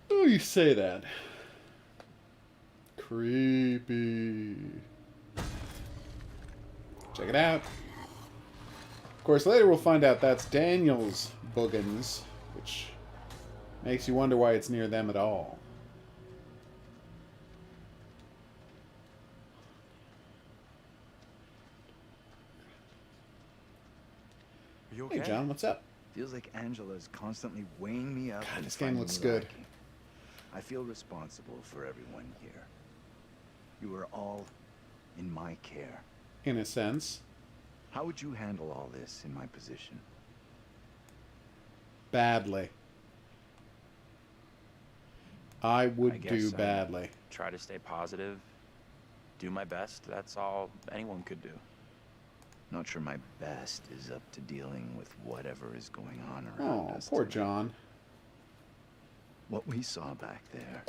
Oh, you say that. Creepy. Check it out. Of course, later we'll find out that's Daniel's boogans, which makes you wonder why it's near them at all. Are you okay? Hey, John, what's up? Feels like Angela's constantly weighing me up. God, and this game finding looks me good. lacking. I feel responsible for everyone here. You are all in my care. In a sense. How would you handle all this in my position? Badly. I would I do guess I'd badly. Try to stay positive. Do my best. That's all anyone could do. Not sure my best is up to dealing with whatever is going on around Oh, us. poor tonight. John. What we saw back there.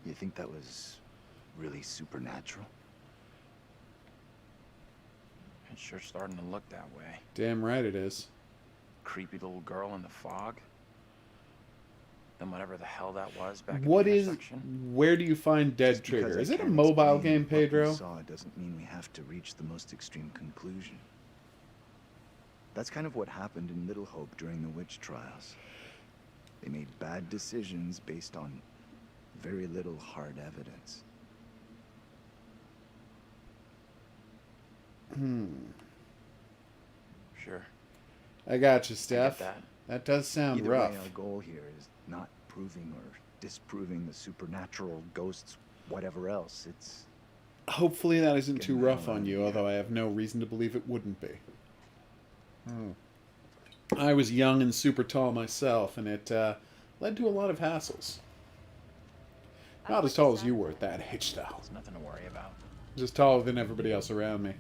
You think that was really supernatural? It's sure starting to look that way. Damn right it is. Creepy little girl in the fog. Then whatever the hell that was back What at the is... intersection. Where do you find Dead Just because Trigger? I Is it a can't mobile explain game, what Pedro? we saw doesn't mean we have to reach the most extreme conclusion. That's kind of what happened in Little Hope during the witch trials. They made bad decisions based on very little hard evidence. Sure. I got you, I get Steph. that. That does sound Either rough. way, our goal here is not proving or disproving the supernatural, ghosts, whatever else. It's Hopefully that isn't too Getting rough that on around you, here. although I have no reason to believe it wouldn't be. I was young and super tall myself, and it led to a lot of hassles. Not as tall as you were at that age, though. It's nothing to worry about. Just taller than everybody else around me.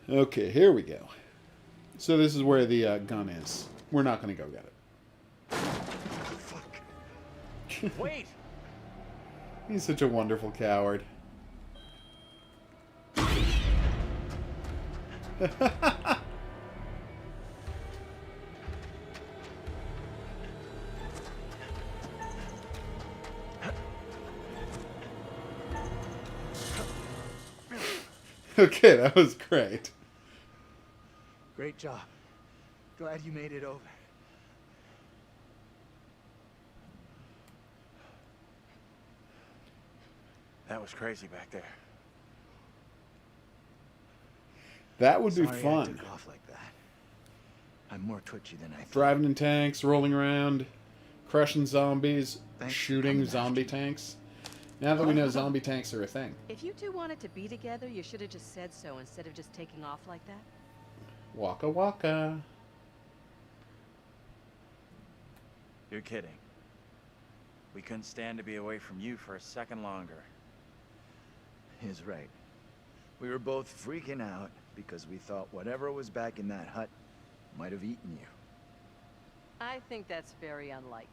Okay, here we go. So this is where the gun is. We're not going to go get it. Wait! He's such a wonderful coward. Okay, that was great. great job. Glad you made it over. That was crazy back there. That would be Sorry I fun. took off like that. I'm more twitchy than I thought. Driving in tanks, rolling around, crushing zombies, Thanks for shooting coming zombie after me. tanks. Now that we know zombie tanks are a thing. If you two wanted to be together, you should have just said so instead of just taking off like that. Waka waka. You're kidding. We couldn't stand to be away from you for a second longer. He's right. We were both freaking out because we thought whatever was back in that hut might have eaten you. I think that's very unlikely.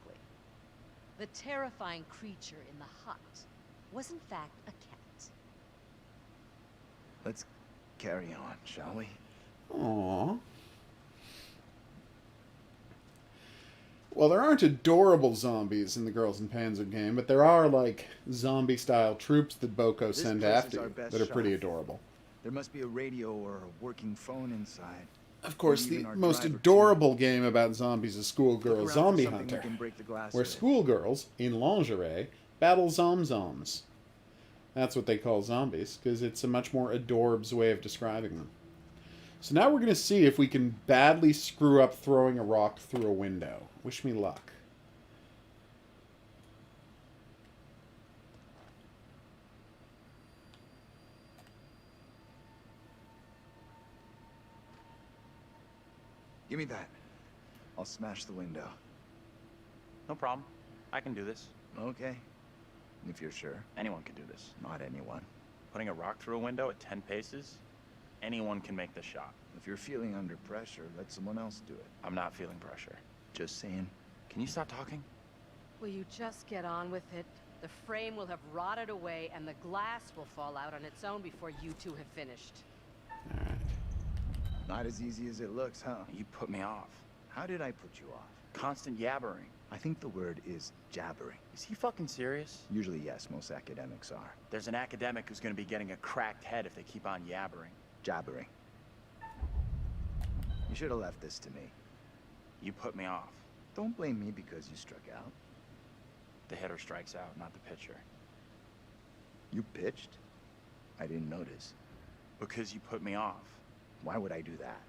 The terrifying creature in the hut was in fact a cat. Let's carry on, shall we? Aww. Well, there aren't adorable zombies in the Girls and Panzer game, but there are, like, zombie-style troops that Boko This send place is after our you best that are pretty shot. adorable. There must be a radio or a working phone inside. Of course, Maybe the even our most driver, too. adorable game about zombies is Schoolgirl Look around for Zombie something we Hunter, can break the glass where with. schoolgirls, in lingerie, battle zomzoms. That's what they call zombies, because it's a much more adorbs way of describing them. So now we're going to see if we can badly screw up throwing a rock through a window. Wish me luck. Give me that. I'll smash the window. No problem. I can do this. Okay. If you're sure. Anyone can do this. Not anyone. Putting a rock through a window at 10 paces? Anyone can make the shot. If you're feeling under pressure, let someone else do it. I'm not feeling pressure. Just saying. Can you stop talking? Will you just get on with it? The frame will have rotted away and the glass will fall out on its own before you two have finished. Alright. Not as easy as it looks, huh? You put me off. How did I put you off? Constant yabbering. I think the word is jabbering. Is he fucking serious? Usually, yes, most academics are. There's an academic who's gonna be getting a cracked head if they keep on yabbering. Jabbering. You should have left this to me. You put me off. Don't blame me because you struck out. The hitter strikes out, not the pitcher. You pitched? I didn't notice. Because you put me off. Why would I do that?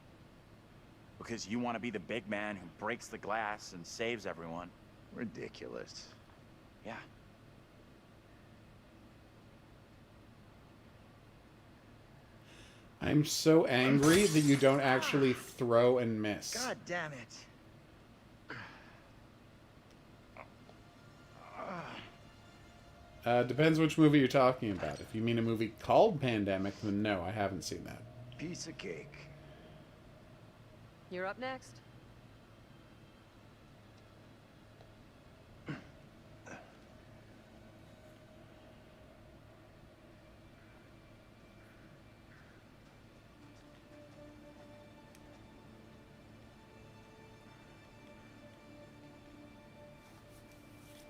Because you want to be the big man who breaks the glass and saves everyone. Ridiculous. Yeah. I'm so angry that you don't actually throw and miss. God damn it. Depends which movie you're talking about. If you mean a movie called Pandemic, then no, I haven't seen that. Piece of cake. You're up next.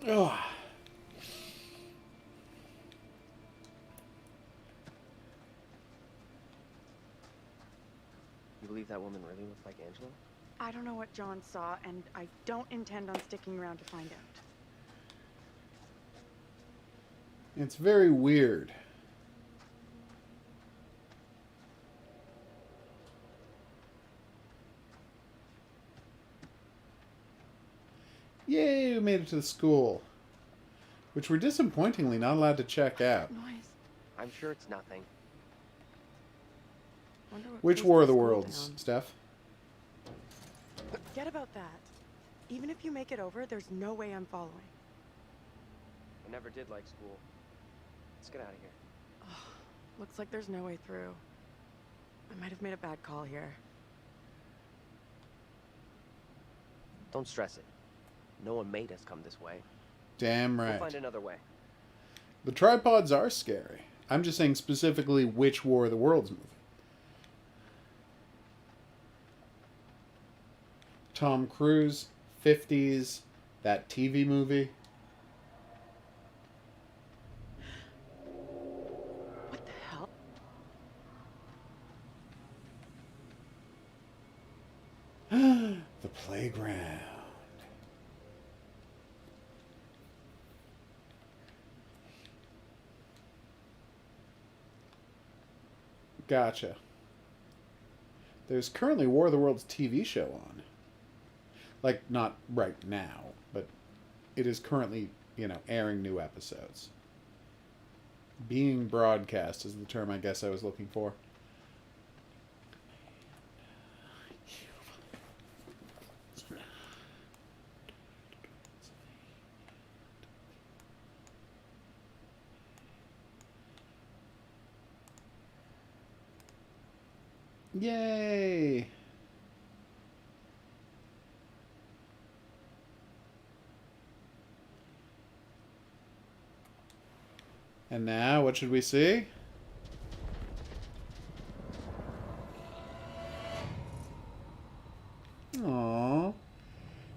Ugh. You believe that woman really looked like Angela? I don't know what John saw, and I don't intend on sticking around to find out. It's very weird. Yay, we made it to the school. Which we're disappointingly not allowed to check out. Noise. I'm sure it's nothing. Wonder what Which brings War of the school Worlds, down. Steph? Forget about that. Even if you make it over, there's no way I'm following. I never did like school. Let's get out of here. Looks like there's no way through. I might have made a bad call here. Don't stress it. No one made us come this way. Damn We'll right. find another way. The tripods are scary. I'm just saying specifically which War of the Worlds movie. Tom Cruise, 50s, that TV movie. What the hell? The playground. Gotcha. There's currently War of the Worlds TV show on. Like, not right now, but it is currently, airing new episodes. Being broadcast is the term I guess I was looking for. Yay! And now, what should we see? Aww.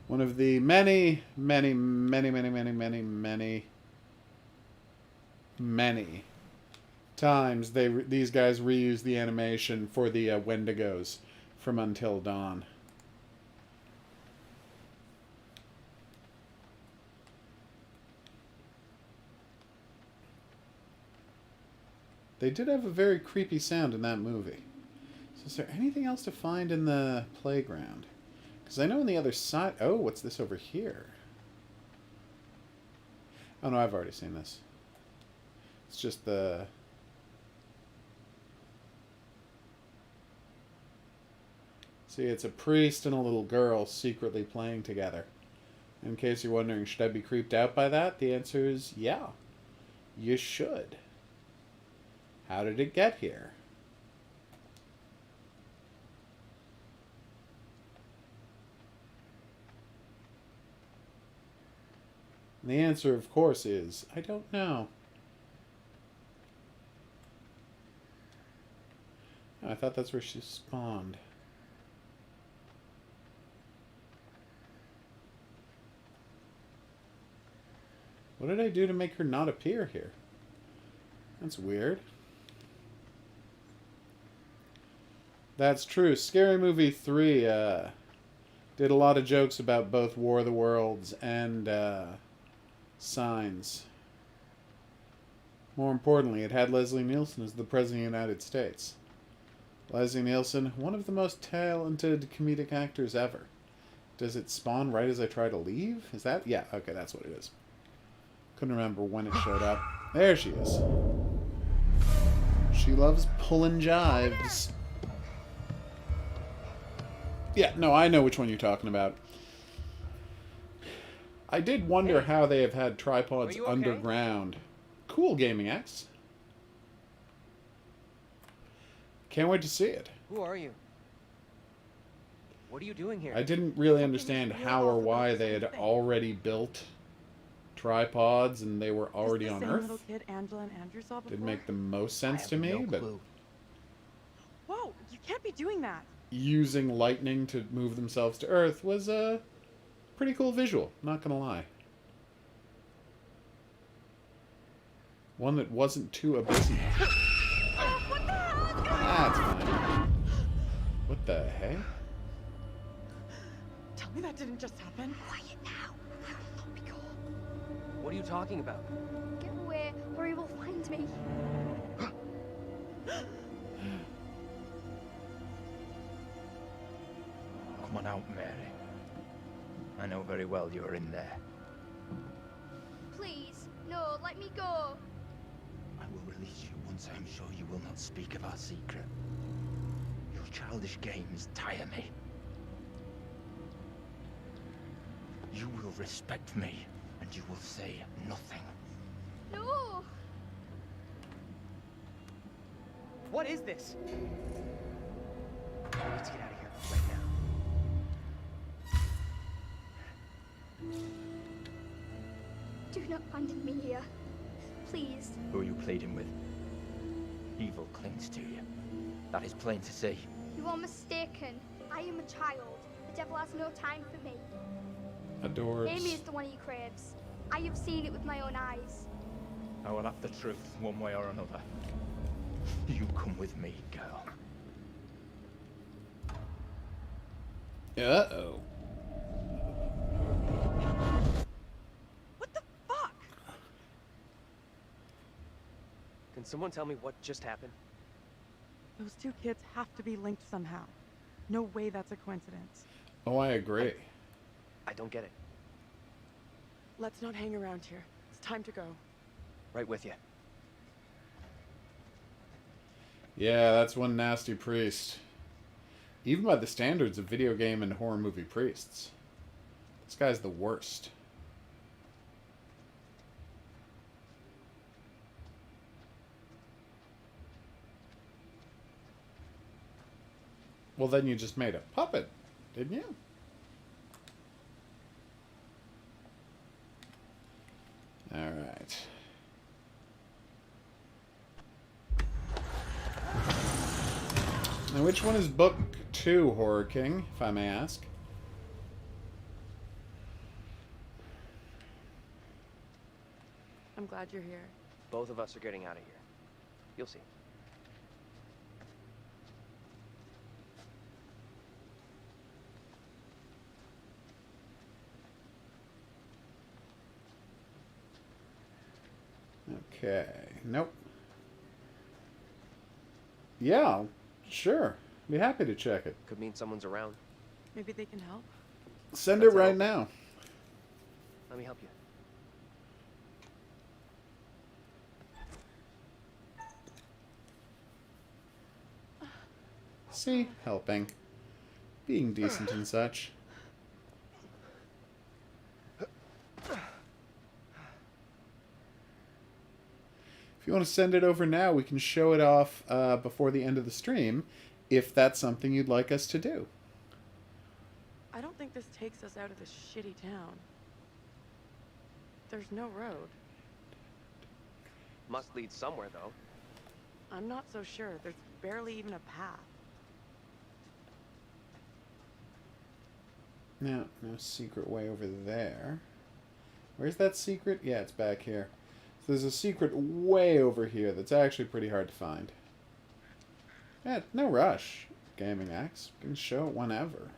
One of the many, many, many, many, many, many, many, many times these guys reuse the animation for the Wendigos from Until Dawn. They did have a very creepy sound in that movie. So is there anything else to find in the playground? Because I know on the other side... Oh, what's this over here? Oh, no, I've already seen this. It's just the... See, it's a priest and a little girl secretly playing together. In case you're wondering, should I be creeped out by that? The answer is yeah. You should. How did it get here? And the answer, of course, is I don't know. Oh, I thought that's where she spawned. What did I do to make her not appear here? That's weird. That's true. Scary Movie 3 did a lot of jokes about both War of the Worlds and Signs. More importantly, it had Leslie Nielsen as the President of the United States. Leslie Nielsen, one of the most talented comedic actors ever. Does it spawn right as I try to leave? Is that? Yeah, okay, that's what it is. Couldn't remember when it showed up. There she is. She loves pulling jives. Yeah, no, I know which one you're talking about. I did wonder how they have had tripods underground. Cool, Gaming X. Can't wait to see it. Who are you? What are you doing here? I didn't really understand how or why they had already built tripods and they were already on Earth. Little kid Angela and Andrew saw before? Didn't make the most sense to me, but whoa, you can't be doing that. Using lightning to move themselves to Earth was a pretty cool visual, not gonna lie. One that wasn't too abysmal. That's fine. What the heck? Tell me that didn't just happen. Quiet now. I will not be caught. What are you talking about? Get away, or he will find me. Come on out, Mary. I know very well you're in there. Please, no, let me go. I will release you once I am sure you will not speak of our secret. Your childish games tire me. You will respect me, and you will say nothing. No. What is this? Let's get out of here right now. Do not abandon me here. Please. Who are you pleading with? Evil clings to you. That is plain to see. You are mistaken. I am a child. The devil has no time for me. Adorbs. Amy is the one he craves. I have seen it with my own eyes. I will have the truth one way or another. You come with me, girl. Uh-oh. What the fuck? Can someone tell me what just happened? Those two kids have to be linked somehow. No way that's a coincidence. Oh, I agree. I don't get it. Let's not hang around here. It's time to go. Right with you. Yeah, that's one nasty priest. Even by the standards of video game and horror movie priests. This guy's the worst. Well, then you just made a puppet, didn't you? All right. Now, which one is book 2, Horror King, if I may ask? I'm glad you're here. Both of us are getting out of here. You'll see. Okay. Nope. Yeah, sure. Be happy to check it. Could mean someone's around. Maybe they can help. Send That's it right all. now. Let me help you. See? Helping. Being decent and such. If you want to send it over now, we can show it off before the end of the stream, if that's something you'd like us to do. I don't think this takes us out of this shitty town. There's no road. Must lead somewhere, though. I'm not so sure. There's barely even a path. No secret way over there. Where's that secret? Yeah, it's back here. So there's a secret way over here that's actually pretty hard to find. Yeah, no rush. Gaming Axe. You can show it whenever.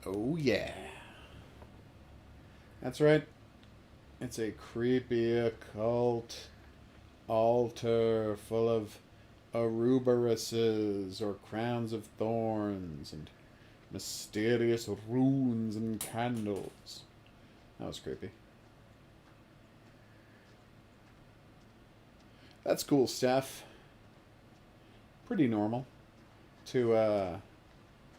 Oh yeah. That's right. It's a creepy occult altar full of Ouroboruses or crowns of thorns and mysterious runes and candles. That was creepy. That's cool stuff. Pretty normal to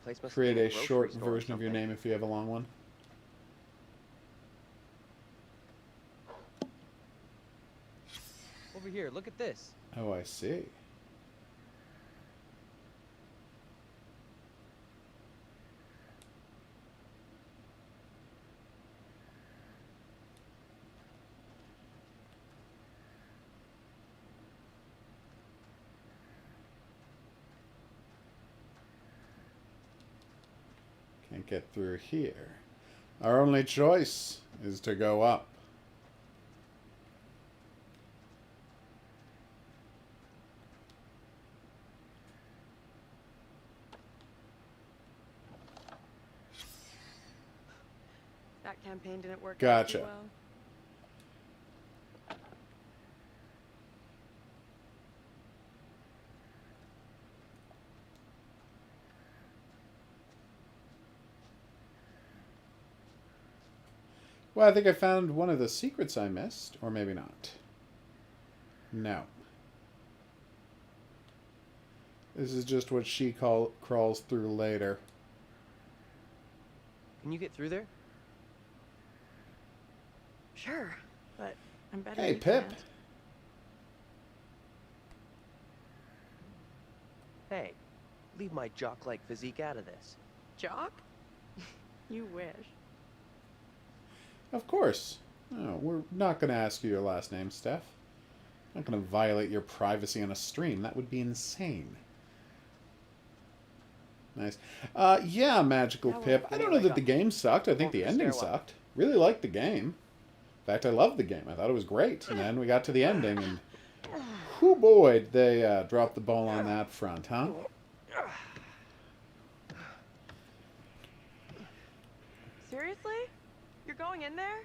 Place must create be a a grocery short store or version of your something. name if you have a long one. Over here, look at this. Oh, I see. Can't get through here. Our only choice is to go up. That campaign didn't work out Gotcha. too well. Well, I think I found one of the secrets I missed. Or maybe not. No. This is just what she crawls through later. Can you get through there? Sure, but I'm better. Hey, you Pip. can't. Hey, leave my jock-like physique out of this. Jock? You wish. Of course. No, we're not going to ask you your last name, Steph. Not going to violate your privacy on a stream. That would be insane. Nice. Yeah, Magical Yeah, well, Pip. I don't know that the game sucked. I think the ending sucked. Really liked the game. In fact, I loved the game. I thought it was great. And then we got to the ending, and whoo boy, did they drop the ball on that front, huh? Seriously? You're going in there?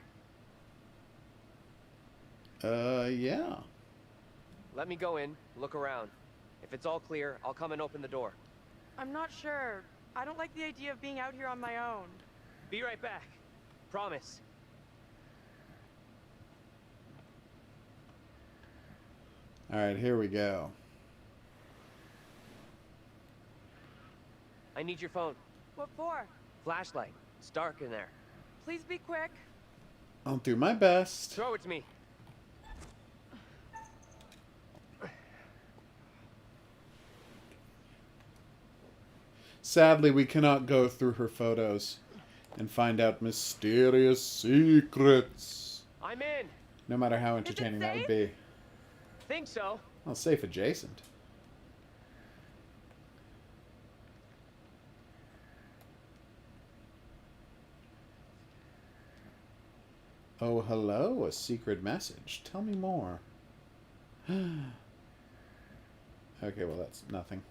Yeah. Let me go in, look around. If it's all clear, I'll come and open the door. I'm not sure. I don't like the idea of being out here on my own. Be right back. Promise. Alright, here we go. I need your phone. What for? Flashlight. It's dark in there. Please be quick. I'll do my best. Throw it to me. Sadly, we cannot go through her photos and find out mysterious secrets. I'm in. No matter how entertaining that would be. Think so. Well, safe adjacent. Oh, hello, a secret message. Tell me more. Okay, well, that's nothing.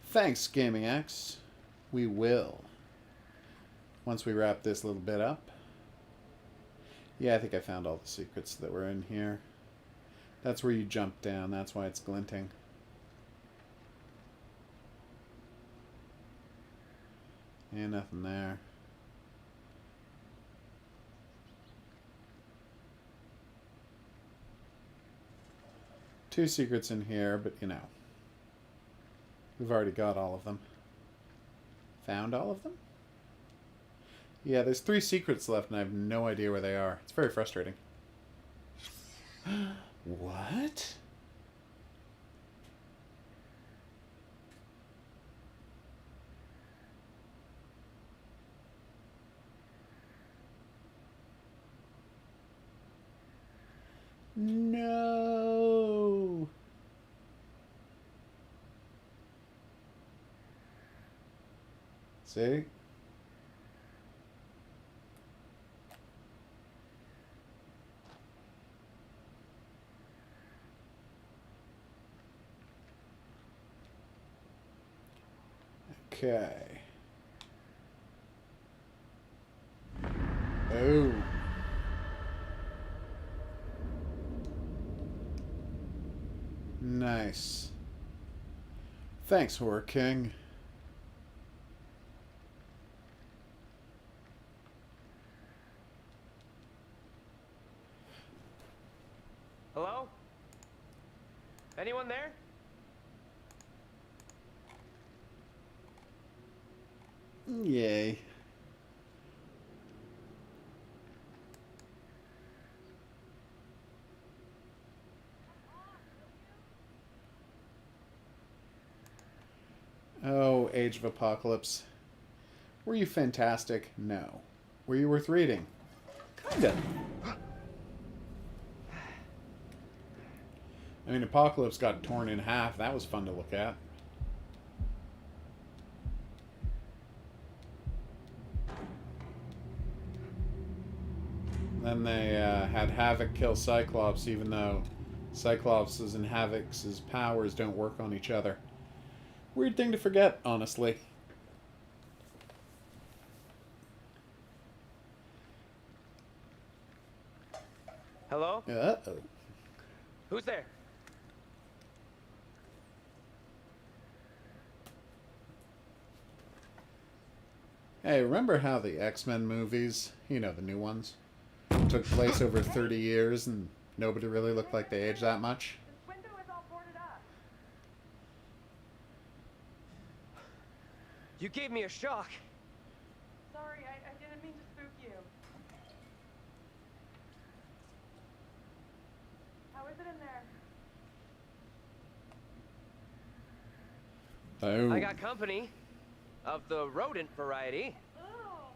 Thanks, Gaming X. We will. Once we wrap this little bit up. Yeah, I think I found all the secrets that were in here. That's where you jump down. That's why it's glinting. Yeah, nothing there. Two secrets in here, but you know. We've already got all of them. Found all of them? Yeah, there's 3 secrets left and I have no idea where they are. It's very frustrating. What? No. See? Okay. Oh. Nice. Thanks, Horror King. Hello? Anyone there? Yay. Oh, Age of Apocalypse. Were you fantastic? No. Were you worth reading? Kinda. I mean, Apocalypse got torn in half. That was fun to look at. Then they had Havoc kill Cyclops, even though Cyclops' and Havoc's powers don't work on each other. Weird thing to forget, honestly. Hello? Uh-oh. Who's there? Hey, remember how the X-Men movies, you know, the new ones, took place over 30 years and nobody really looked like they aged that much? This window is all boarded up. You gave me a shock. Sorry, I didn't mean to spook you. How is it in there? Oh. I got company. Of the rodent variety. Oh,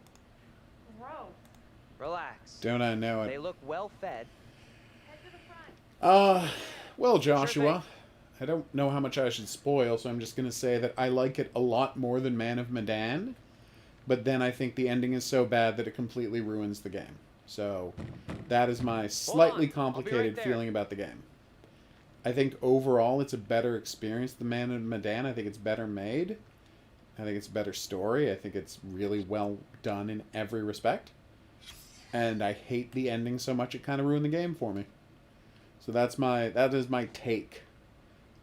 gross. Relax. Don't I know They it? look well fed. Head to the front. Well, Joshua, thing. I don't know how much I should spoil, so I'm just going to say that I like it a lot more than Man of Medan, but then I think the ending is so bad that it completely ruins the game. So that is my slightly complicated feeling about the game. I think overall it's a better experience than Man of Medan. I think it's better made. I think it's a better story. I think it's really well done in every respect. And I hate the ending so much it kind of ruined the game for me. So that is my take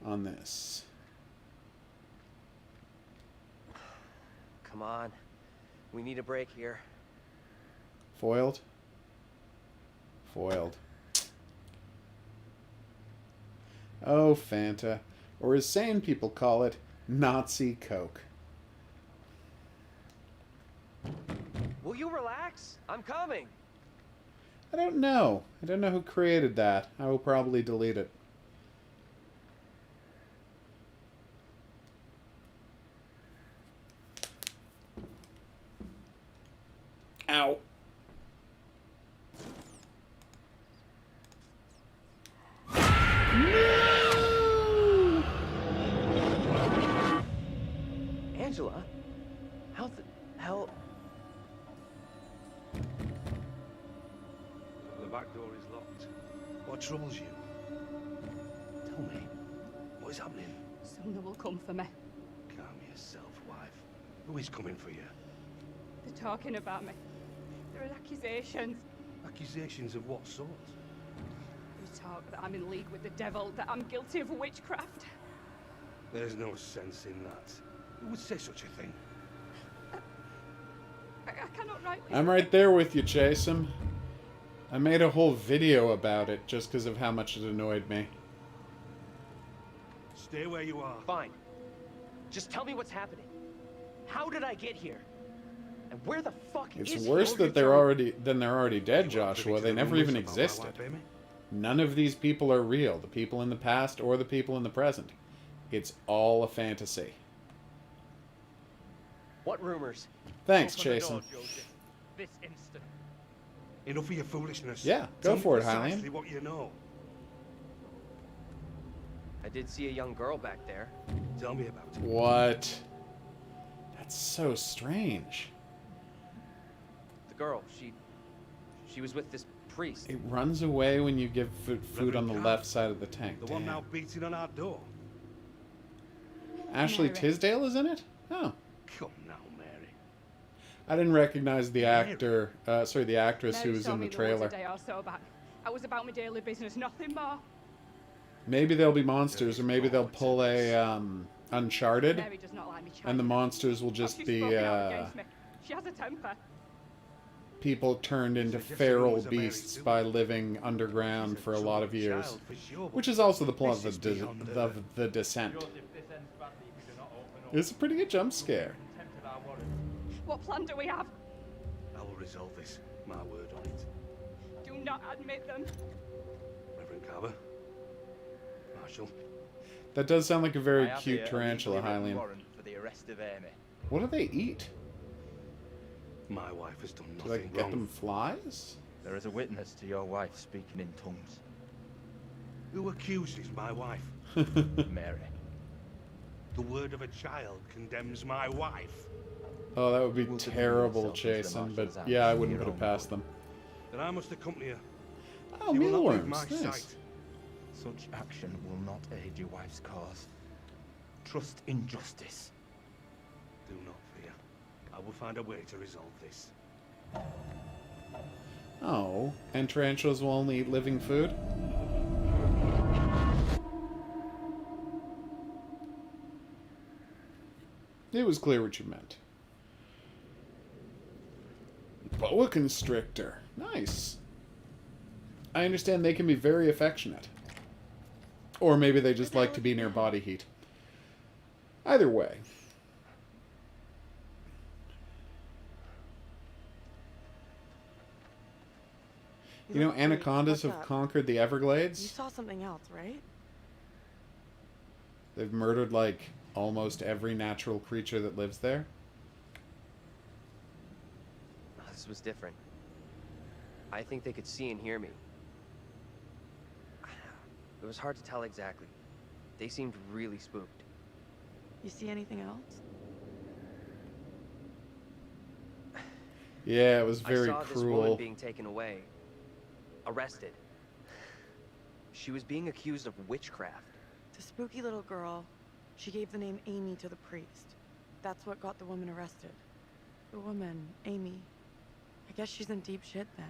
on this. Come on. We need a break here. Foiled? Foiled. Oh, Fanta. Or as sane people call it, Nazi Coke. Will you relax? I'm coming. I don't know. I don't know who created that. I will probably delete it. Ow. No! Angela? How the hell... door is locked. What troubles you? Tell me, what is happening? Someone will come for me. Calm yourself, wife. Who is coming for you? They're talking about me. There are accusations. Accusations of what sort? They talk that I'm in league with the devil, that I'm guilty of witchcraft. There's no sense in that. Who would say such a thing? I cannot rightly... I'm right there with you, Jason. I made a whole video about it just because of how much it annoyed me. Stay where you are. Fine. Just tell me what's happening. How did I get here? And where the fuck is It's he? worse that they're already dead, Joshua. They never even existed. None of these people are real. The people in the past or the people in the present. It's all a fantasy. What rumors? Thanks, Open the Jason. door, Joseph. This instant. Enough of your foolishness. Yeah, go Tell me for it, precisely Hylian. what you know. I did see a young girl back there. Tell me about it. What? That's so strange. The girl, she was with this priest. It runs away when you give food on the Reverend left side of the tank. The one Damn. now beating on our door. Ashley Mary. Tisdale is in it? Oh. Come now, Mary. I didn't recognize the actor, the actress who Mary was saw in me the woods trailer. a day or so back. I was about my daily business, nothing more. Maybe they'll be monsters, or maybe they'll pull a Uncharted, Mary does not like me, and the monsters will Oh, just she's be spoken out against me. She has a temper. people turned into Suggesting it feral was a Mary beasts Sue. by living underground for a lot of years, Child for sure, but which is also the plot this of is the, beyond of the Descent. Joseph, this ends badly if we do not open up. It's a pretty good jump scare. Contempt of our warrant. What plan do we have? I will resolve this. My word on it. Do not admit them. Reverend Carver. Marshal. That does sound like a very I have cute here a tarantula, legally written Hylian. warrant for the arrest of Amy. What do they eat? My wife has done Do they nothing get wrong. them flies? There is a witness to your wife speaking in tongues. Who accuses my wife? Mary. The word of a child condemns my wife. Oh, that would be Will deliver terrible, yourself into the Jason, marshal's but hands yeah, I for wouldn't your put it own past good. them. Then I must accompany her. Oh, She will not leave mealworms, my nice. sight. Such action will not aid your wife's cause. Trust in justice. Do not fear. I will find a way to resolve this. Oh, and tarantulas will only eat living food? It was clear what you meant. Boa constrictor. Nice. I understand they can be very affectionate. Or maybe they just like to be near body heat. Either way. You know, anacondas have conquered the You Everglades. saw something else, right? They've murdered, like, almost every natural creature that lives there. This was different. I think they could see and hear me. It was hard to tell exactly. They seemed really spooked. You see anything else? Yeah, it was very I saw this cruel. woman being taken away. Arrested. She was being accused of witchcraft. The spooky little girl, she gave the name Amy to the priest. That's what got the woman arrested. The woman, Amy. I guess she's in deep shit then.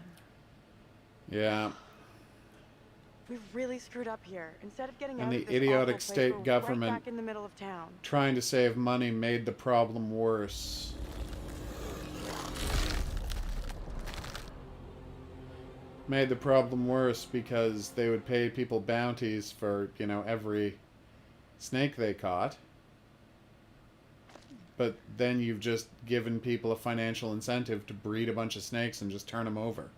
Yeah. We've really screwed up here. Instead of getting And out the of this idiotic awful place, state we're government right back in the middle of town. trying to save money made the problem worse. Made the problem worse because they would pay people bounties for, you know, every snake they caught. But then you've just given people a financial incentive to breed a bunch of snakes and just turn them over.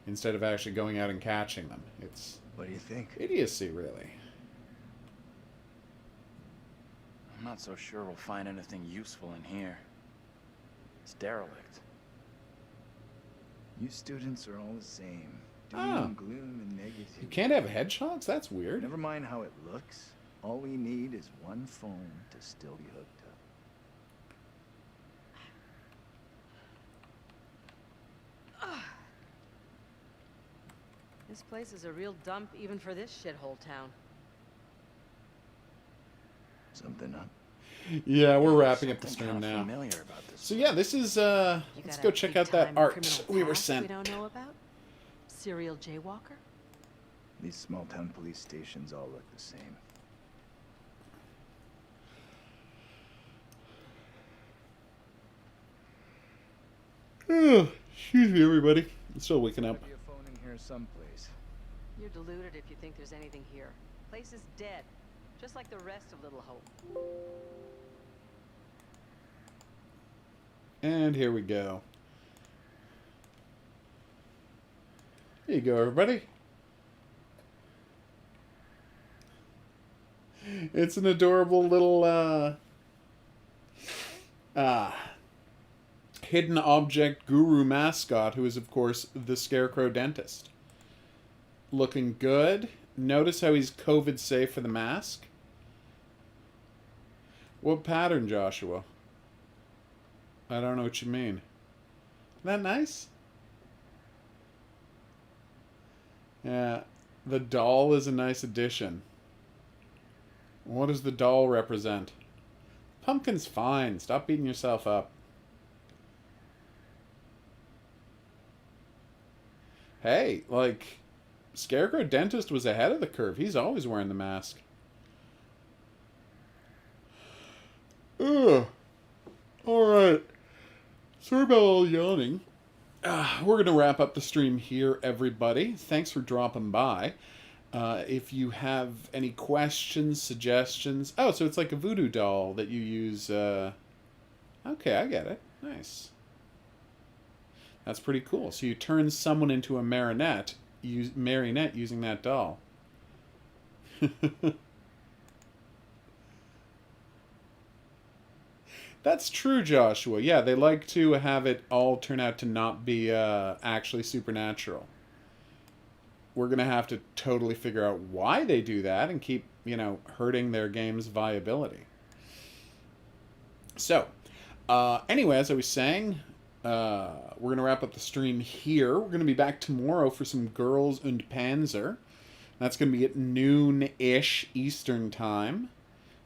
Instead of actually going out and catching them. It's What do you think? idiocy, really. I'm not so sure we'll find anything useful in here. It's derelict. You students are all the same. Doom, Ah. gloom, and negativity. You can't have hedgehogs? That's weird. Never mind how it looks. All we need is one phone to still be hooked up. This place is a real dump even for this shithole town. Something up? Yeah, we're wrapping up the Something stream kinda now. familiar about this So yeah, this is let's go check out that art we were sent. We don't know about? Serial jaywalker? These small-town police stations all look the same. Oh, excuse me, everybody. I'm still waking up. Be a phone in here someplace. You're deluded if you think there's anything here. Place is dead, just like the rest of Little Hope. And here we go. Here you go, everybody. It's an adorable little hidden object guru mascot who is, of course, the Scarecrow Dentist. Looking good. Notice how he's COVID safe for the mask. What pattern, Joshua? I don't know what you mean. Isn't that nice? Yeah, the doll is a nice addition. What does the doll represent? Pumpkin's fine. Stop beating yourself up. Hey, like, Scarecrow Dentist was ahead of the curve. He's always wearing the mask. Ugh. Alright. Sorry about all yawning. We're going to wrap up the stream here, everybody. Thanks for dropping by. If you have any questions, suggestions... Oh, so it's like a voodoo doll that you use... Okay, I get it. Nice. That's pretty cool. So you turn someone into a marionette using that doll. That's true, Joshua. Yeah, they like to have it all turn out to not be actually supernatural. We're going to have to totally figure out why they do that and keep, hurting their game's viability. So, anyway, as I was saying, we're going to wrap up the stream here. We're going to be back tomorrow for some Girls und Panzer. That's going to be at noon-ish Eastern time.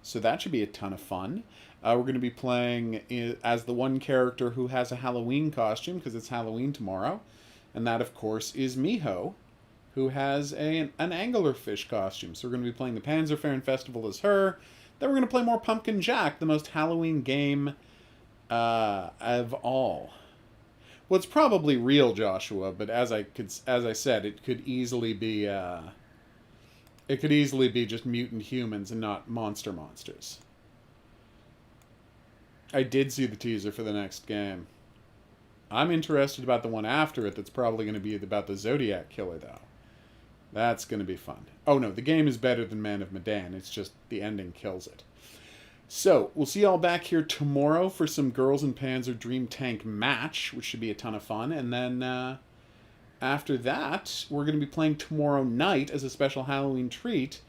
So that should be a ton of fun. We're going to be playing as the one character who has a Halloween costume, because it's Halloween tomorrow. And that, of course, is Miho, who has an anglerfish costume. So we're going to be playing the Panzerfahren Festival as her. Then we're going to play more Pumpkin Jack, the most Halloween game of all. Well, it's probably real, Joshua, but as I said, it could easily be just mutant humans and not monsters. I did see the teaser for the next game. I'm interested about the one after it that's probably going to be about the Zodiac Killer, though. That's going to be fun. Oh, no, the game is better than Man of Medan. It's just the ending kills it. So, we'll see y'all back here tomorrow for some Girls and Panzer Dream Tank match, which should be a ton of fun. And then, after that, we're going to be playing tomorrow night as a special Halloween treat.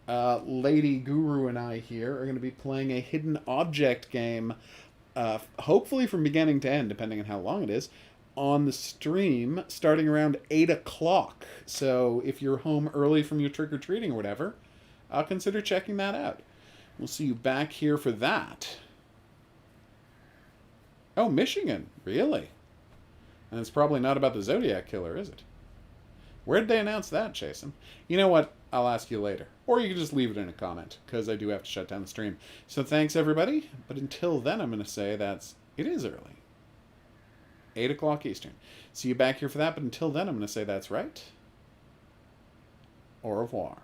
Lady Guru and I here are going to be playing a hidden object game, hopefully from beginning to end, depending on how long it is, on the stream starting around 8 o'clock. So if you're home early from your trick-or-treating or whatever, consider checking that out. We'll see you back here for that. Oh, Michigan. Really? And it's probably not about the Zodiac Killer, is it? Where did they announce that, Jason? You know what? I'll ask you later. Or you can just leave it in a comment, because I do have to shut down the stream. So thanks, everybody. But until then, I'm going to say it is early. 8 o'clock Eastern. See you back here for that, but until then, I'm going to say that's right. Au revoir.